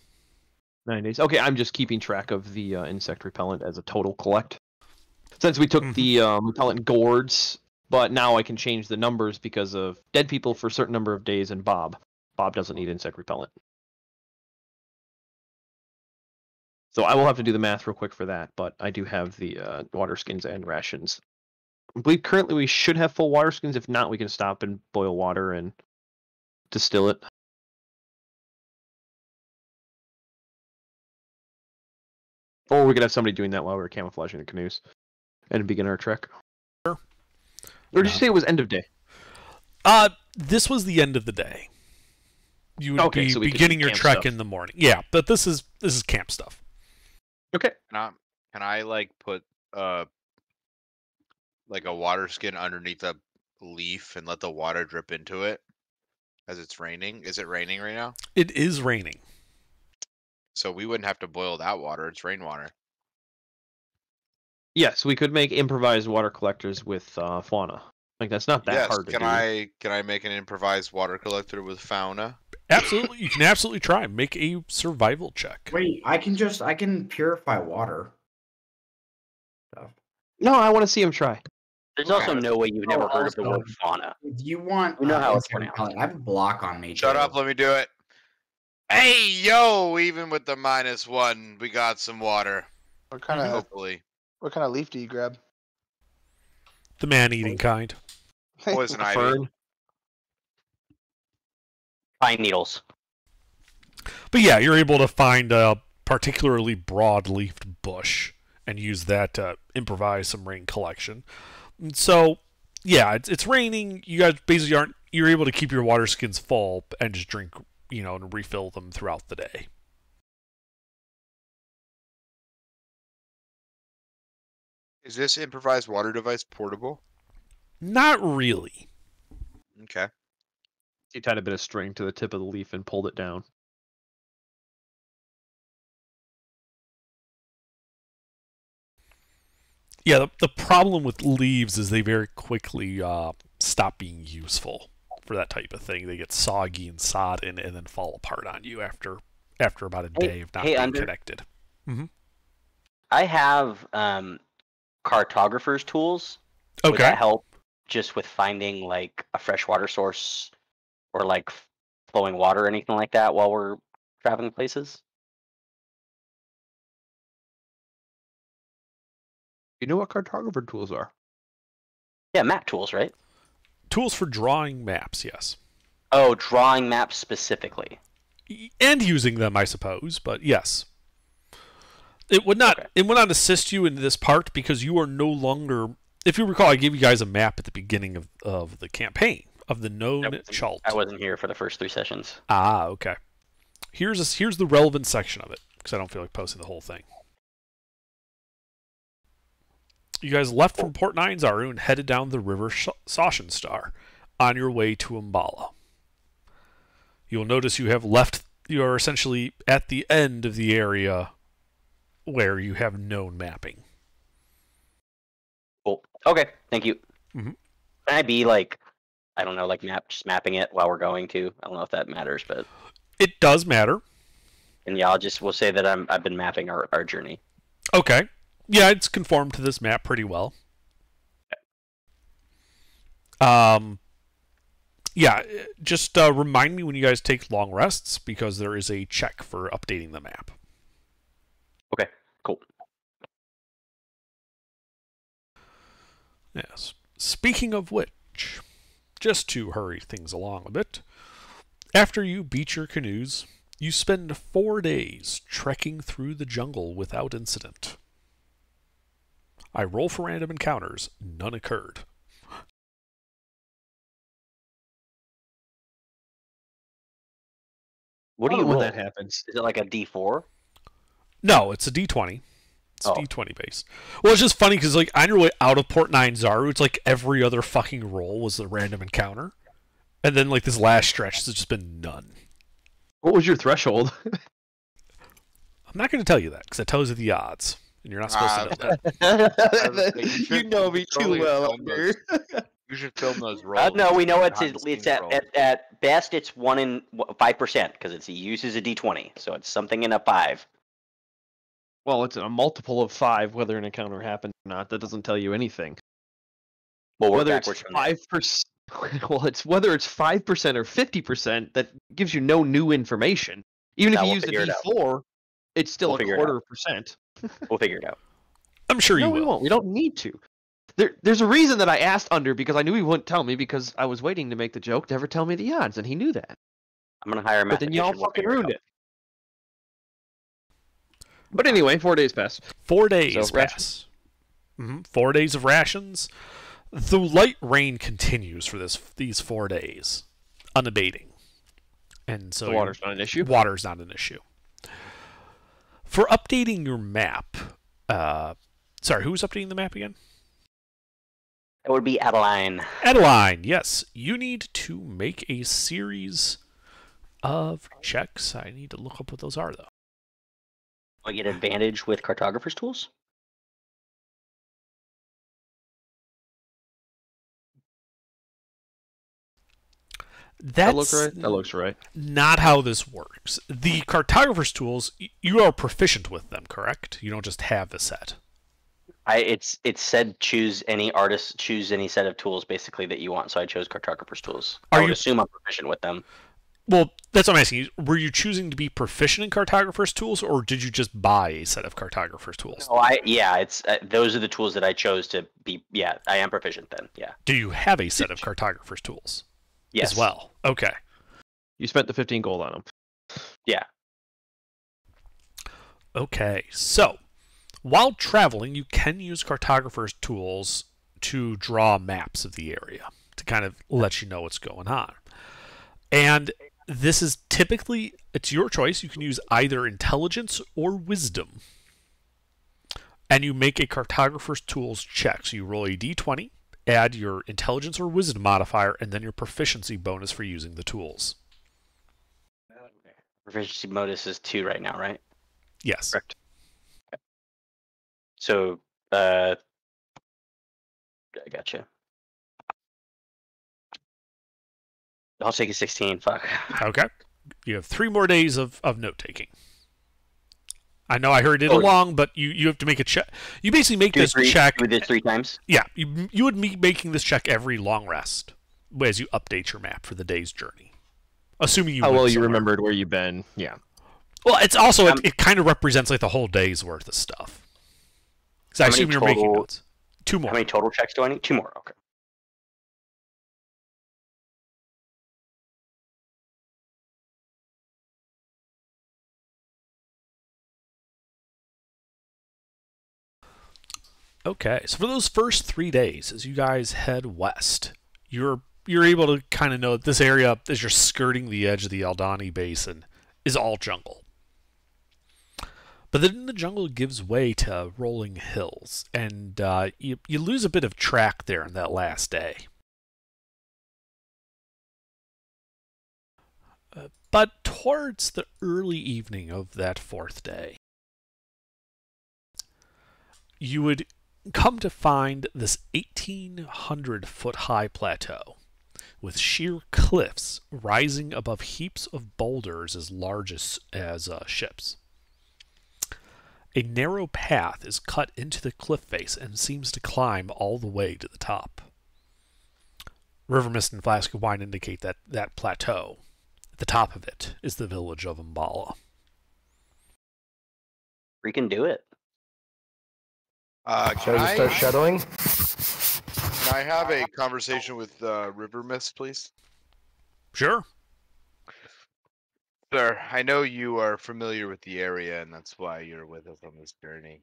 9 days. Okay, I'm just keeping track of the insect repellent as a total collect. Since we took the repellent gourds, but now I can change the numbers because of dead people for a certain number of days and Bob. Bob doesn't need insect repellent. So I will have to do the math real quick for that, but I do have the water skins and rations. I believe currently we should have full water skins. If not, we can stop and boil water and distill it. Or we could have somebody doing that while we're camouflaging the canoes and begin our trek. Sure. Or did you say it was end of day? This was the end of the day. You would Okay, be so we could do beginning your camp trek stuff. in the morning. Yeah, but this is camp stuff. Okay. Can I like put like a water skin underneath a leaf and let the water drip into it as it's raining? Is it raining right now? It is raining. So we wouldn't have to boil that water. It's rainwater. Yes, we could make improvised water collectors with fauna. Like that's not that Yes. hard to Can do. I make an improvised water collector with fauna? Absolutely, you can absolutely try. Make a survival check. Wait, I can purify water. Stuff. No, I want to see him try. There's also no way you've never Oh, heard of the also, word fauna. If you want, We know how it's insect pronounced. repellent, I have a block on me. Shut too. up. Let me do it. Hey, yo! Even with the -1, we got some water. What kind of Hopefully, leaf do you grab? The man-eating kind. poison ivy. Fern. Pine needles. But yeah, you're able to find a particularly broad-leafed bush and use that to improvise some rain collection. And so, yeah, it's raining. You guys basically aren't. You're able to keep your water skins full and just drink, and refill them throughout the day. Is this improvised water device portable? Not really. Okay. He tied a bit of string to the tip of the leaf and pulled it down. Yeah, the problem with leaves is they very quickly stop being useful for that type of thing. They get soggy and sodden and then fall apart on you after about a day of not being connected. Mm-hmm. I have cartographer's tools. Okay. Would that help just with finding like a freshwater source or like flowing water or anything like that while we're traveling places? You know what cartographer tools are? Yeah, map tools, right? Tools for drawing maps, yes. Oh, drawing maps specifically. And using them, I suppose, but yes. It would not assist you in this part because you are no longer. If you recall, I gave you guys a map at the beginning of the campaign of the known Chult. I wasn't here for the first 3 sessions. Ah, okay. Here's the relevant section of it because I don't feel like posting the whole thing. You guys left from Port Ninezaru and headed down the river Sachenstar on your way to Umbala. You'll notice you have left You are essentially at the end of the area where you have known mapping. Cool. Okay, thank you. Mhm. Can I be like, I don't know, like just mapping it while we're going to? I don't know if that matters, but It does matter. and yeah, we'll say that I've been mapping our journey. Okay. Yeah, it's conformed to this map pretty well. Yeah, just remind me when you guys take long rests, because there is a check for updating the map. Okay, cool. Yes. Speaking of which, just to hurry things along a bit, after you beach your canoes, you spend 4 days trekking through the jungle without incident. I roll for random encounters. None occurred. What do you when roll? that happens? Is it like a D4? No, it's a D20. It's Oh. D20 base. Well, it's just funny because, like, on your way out of Port 9 Zaru, it's like every other fucking roll was a random encounter. And then, like, this last stretch has just been none. What was your threshold? I'm not going to tell you that because it tells you the odds. And you're not supposed to know that. You know me too well, Under. You should film those rolls. No, we know it's behind-the-scenes at, rolls. at best it's 1 in 5% because it uses a D20, so it's something in a 5. Well, it's a multiple of 5 whether an encounter happened or not. That doesn't tell you anything. Well, Whether it's 5%, well, it's whether it's 5% or 50%, that gives you no new information. Even if No, you we'll use a figure it out. D4, it's still We'll a figure it quarter out. of percent. We'll figure it out. I'm sure you No, will. we won't. We don't need to. There's a reason that I asked Under because I knew he wouldn't tell me because I was waiting to make the joke to ever tell me the odds, and he knew that. I'm gonna hire a But then y'all mathematician. We'll fucking figure it ruined out. it. But anyway, 4 days passed. 4 days So, pass. rations. 4 days of rations. The light rain continues for these 4 days, unabating. And so The water's not an issue. Water's not an issue. For updating your map, sorry, who's updating the map again? It would be Adeline. Adeline, yes. You need to make a series of checks. I need to look up what those are, though. I get advantage with cartographer's tools. That looks right. That looks right. Not how this works. The cartographer's tools, you are proficient with them, correct? You don't just have the set. It said choose any set of tools basically that you want, so I chose cartographer's tools. I would assume I'm proficient with them. Well, that's what I'm asking you. Were you choosing to be proficient in cartographer's tools, or did you just buy a set of cartographer's tools? No, it's those are the tools that I chose to be. Yeah, I am proficient then. Yeah. Do you have a set of cartographer's tools? Yes. As well. Okay. You spent the 15 gold on them. Yeah. Okay. So, while traveling, you can use cartographer's tools to draw maps of the area to kind of let you know what's going on. And this is typically, it's your choice. You can use either intelligence or wisdom. And you make a cartographer's tools check. So you roll a d20, add your intelligence or wisdom modifier, and then your proficiency bonus for using the tools. Proficiency bonus is 2 right now, right? Yes. Correct. So, I gotcha. I'll take a 16. Fuck. Okay. You have 3 more days of note-taking. I know I hurried it along, but you have to make a check. You basically make this check. Do this 3 times? Yeah, you would be making this check every long rest as you update your map for the day's journey. Assuming you Oh, well, went you somewhere. remembered where you've been. Yeah. Well, it's also, it kind of represents like the whole day's worth of stuff. So I How many assume you're making total- notes. 2 more. How many total checks do I need? 2 more. Okay. Okay, so for those first 3 days, as you guys head west, you're able to kind of know that this area, as you're skirting the edge of the Aldani Basin, is all jungle. But then the jungle gives way to rolling hills, and you lose a bit of track there in that last day. But towards the early evening of that fourth day, you would come to find this 1,800-foot high plateau with sheer cliffs rising above heaps of boulders as large as ships. A narrow path is cut into the cliff face and seems to climb all the way to the top. River Mist and Flask of Wine indicate that plateau, at the top of it, is the village of Umballa. We can do it. Shall we start shadowing? Can I have a conversation with River Mist, please? Sure. Sir, I know you are familiar with the area, and that's why you're with us on this journey.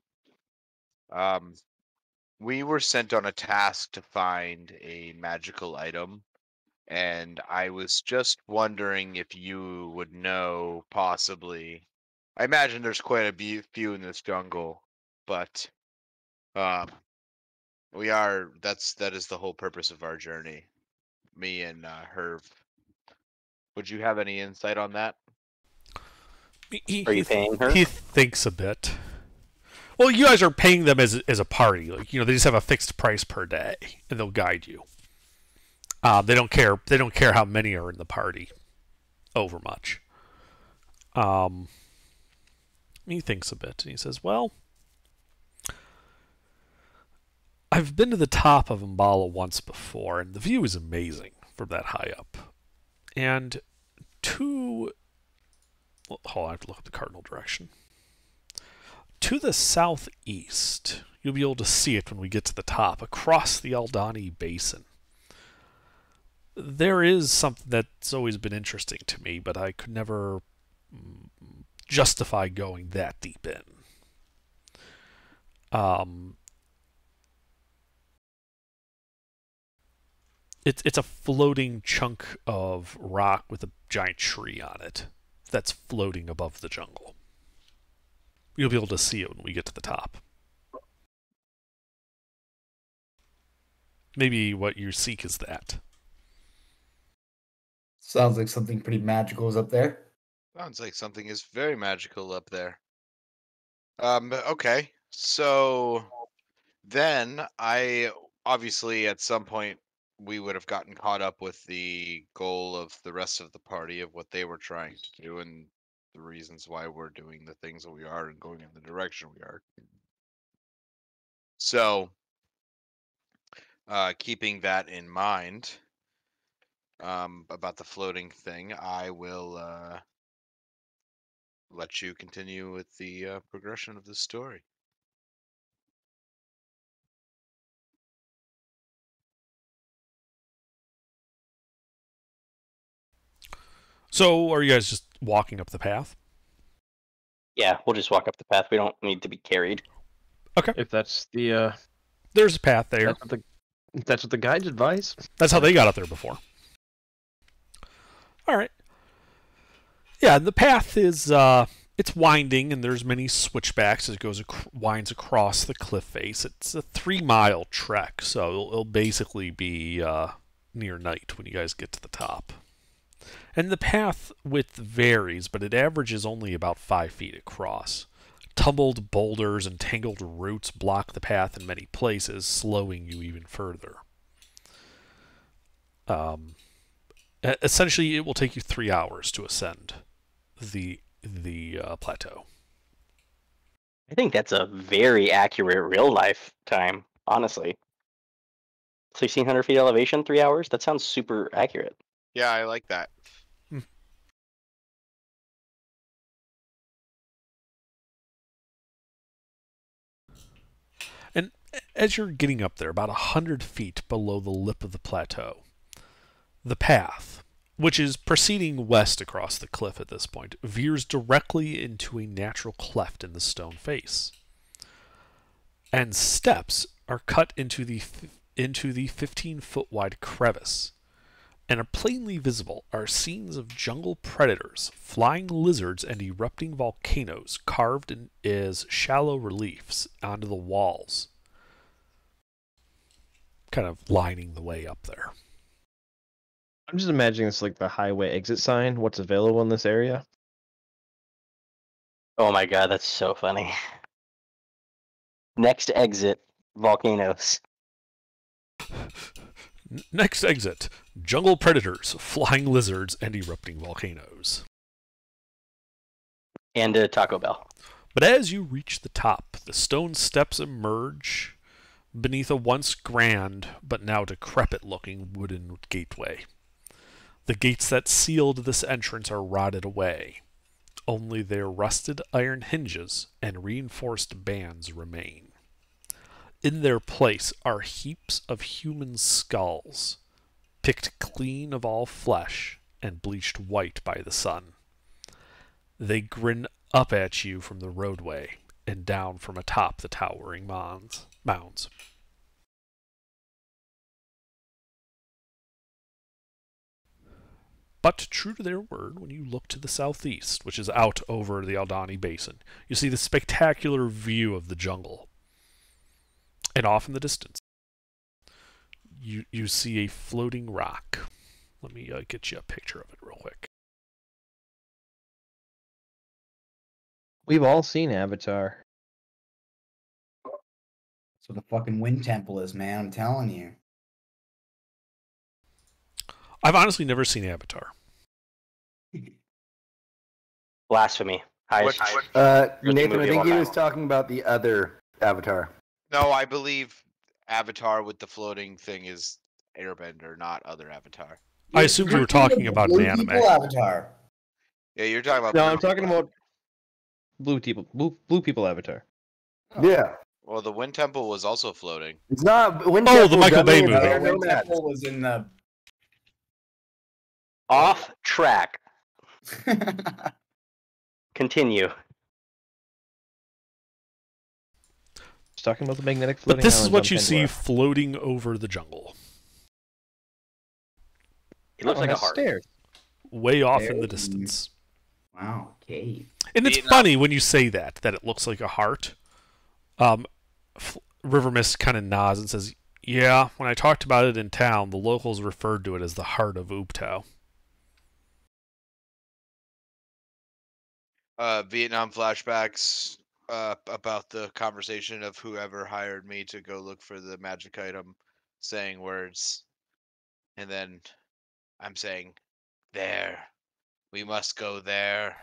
We were sent on a task to find a magical item, and I was just wondering if you would know, possibly. I imagine there's quite a few in this jungle, but that is the whole purpose of our journey. Me and Herb. Would you have any insight on that? Are you paying her? He thinks a bit. Well, you guys are paying them as a party. Like, they just have a fixed price per day, and they'll guide you. They don't care. They don't care how many are in the party. Over much. He thinks a bit, and he says, "Well, I've been to the top of Umballa once before, and the view is amazing from that high up. And hold on, I have to look up the cardinal direction. To the southeast, you'll be able to see it when we get to the top, across the Aldani Basin. There is something that's always been interesting to me, but I could never justify going that deep in. It's a floating chunk of rock with a giant tree on it that's floating above the jungle. You'll be able to see it when we get to the top. Maybe what you seek is that." Sounds like something pretty magical is up there. Sounds like something is very magical up there. Okay. So then obviously at some point we would have gotten caught up with the goal of the rest of the party of what they were trying to do and the reasons why we're doing the things that we are and going in the direction we are. So keeping that in mind, about the floating thing, I will let you continue with the progression of the story. So, are you guys just walking up the path? Yeah, we'll just walk up the path. We don't need to be carried. Okay. If that's the There's a path there. that's what the guides advise. That's how they got up there before. All right. Yeah, the path is it's winding, and there's many switchbacks as it winds across the cliff face. It's a 3-mile trek, so it'll basically be near night when you guys get to the top. And the path width varies, but it averages only about 5 feet across. Tumbled boulders and tangled roots block the path in many places, slowing you even further. Essentially, it will take you 3 hours to ascend the plateau. I think that's a very accurate real life time, honestly. 1,600 feet elevation, 3 hours? That sounds super accurate. Yeah, I like that. And as you're getting up there, about 100 feet below the lip of the plateau, the path, which is proceeding west across the cliff at this point, veers directly into a natural cleft in the stone face. And steps are cut into the 15-foot wide crevice. And are plainly visible are scenes of jungle predators, flying lizards, and erupting volcanoes carved in as shallow reliefs onto the walls, kind of lining the way up there. I'm just imagining this like the highway exit sign. What's available in this area? Oh my god, that's so funny. Next exit, volcanoes. Next exit, jungle predators, flying lizards, and erupting volcanoes. And a Taco Bell. But as you reach the top, the stone steps emerge beneath a once grand but now decrepit-looking wooden gateway. The gates that sealed this entrance are rotted away. Only their rusted iron hinges and reinforced bands remain. In their place are heaps of human skulls, picked clean of all flesh and bleached white by the sun. They grin up at you from the roadway and down from atop the towering mounds. But true to their word, when you look to the southeast, which is out over the Aldani Basin, you see the spectacular view of the jungle. And off in the distance, you see a floating rock. Let me get you a picture of it real quick. We've all seen Avatar. So the fucking wind temple is, man. I'm telling you. I've honestly never seen Avatar. Blasphemy. What- Nathan, I movie think of he all was time. talking about the other Avatar. No, I believe Avatar with the floating thing is Airbender, not other Avatar. I assumed you were talking about an Blue anime. People Avatar. Yeah, you're talking about. No, Blue I'm talking People. about Blue People Avatar. Yeah. Well, the Wind Temple was also floating. It's not. Wind Oh, the Temple's Michael Bay definitely movie. about Wind nomads. temple was in the. Off track. Continue. Just talking about the magnetic floating But this is islands what on you see Pandora. floating over the jungle, It looks Oh, like it a has heart. stairs. way off in the Very- distance. Wow, cave. And it's Vietnam. funny when you say that it looks like a heart. River Mist kind of nods and says, "Yeah, when I talked about it in town, the locals referred to it as the heart of Ooptao." Vietnam flashbacks about the conversation of whoever hired me to go look for the magic item, saying words, and then I'm saying, "There, we must go there."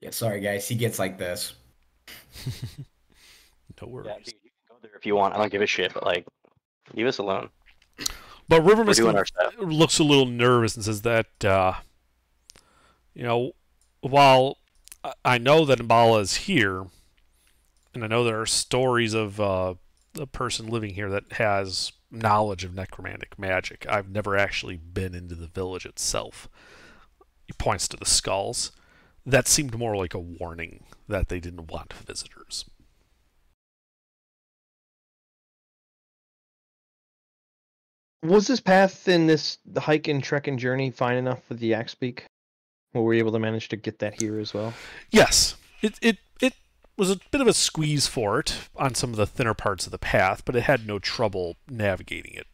Yeah, sorry guys. He gets like this. No worries. Yeah, dude, you can go there if you want. I don't give a shit, but like, leave us alone. But River We're Mist doing our stuff. looks a little nervous and says that, while I know that Mbala is here, and I know there are stories of a person living here that has knowledge of necromantic magic, I've never actually been into the village itself. He points to the skulls. That seemed more like a warning that they didn't want visitors. Was this path in this the hike and trek and journey fine enough for the Axe Peak? Were we able to manage to get that here as well? Yes, it was a bit of a squeeze for it on some of the thinner parts of the path, but it had no trouble navigating it.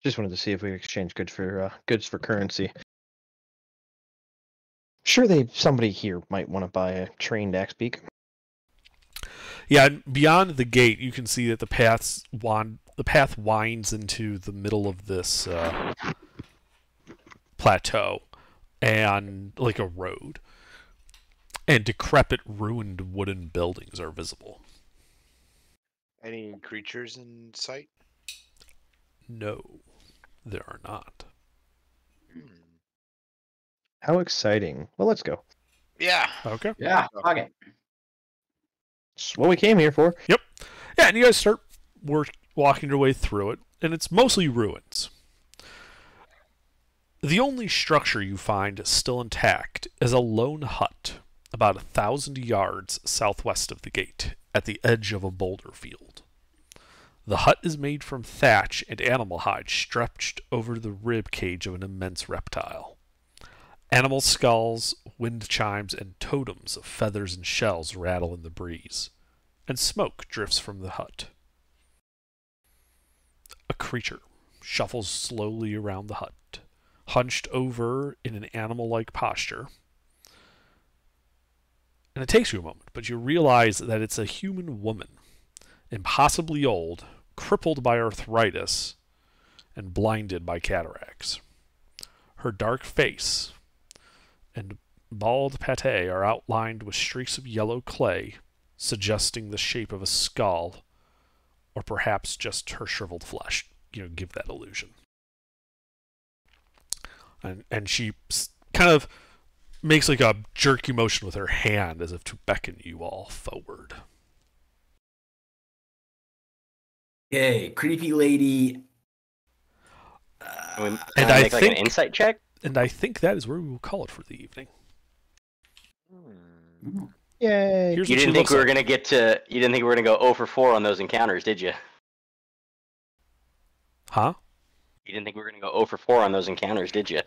Just wanted to see if we could exchange goods for currency. Sure, somebody here might want to buy a trained Axe Peak. Yeah, and beyond the gate, you can see that the path winds into the middle of this plateau, and like a road, and decrepit, ruined wooden buildings are visible. Any creatures in sight? No, there are not. How exciting! Well, let's go. Yeah. Okay. Yeah, fuck it. It's what we came here for. Yeah, and you guys start walking your way through it, and it's mostly ruins. The only structure you find still intact is a lone hut about 1,000 yards southwest of the gate, at the edge of a boulder field. The hut is made from thatch and animal hide stretched over the rib cage of an immense reptile. Animal skulls, wind chimes, and totems of feathers and shells rattle in the breeze, and smoke drifts from the hut. A creature shuffles slowly around the hut, hunched over in an animal-like posture. And it takes you a moment, but you realize that it's a human woman, impossibly old, crippled by arthritis, and blinded by cataracts. Her dark face and bald pate are outlined with streaks of yellow clay, suggesting the shape of a skull, or perhaps just her shriveled flesh. Give that illusion. And she kind of makes like a jerky motion with her hand as if to beckon you all forward. Yay, creepy lady. Can And I I make like an think- insight check? And I think that is where we will call it for the evening. Yay. Here's You what she didn't think looks we were like. gonna get to? You didn't think we were gonna go 0 for 4 on those encounters, did you? Huh? You didn't think we were gonna go 0 for 4 on those encounters, did you?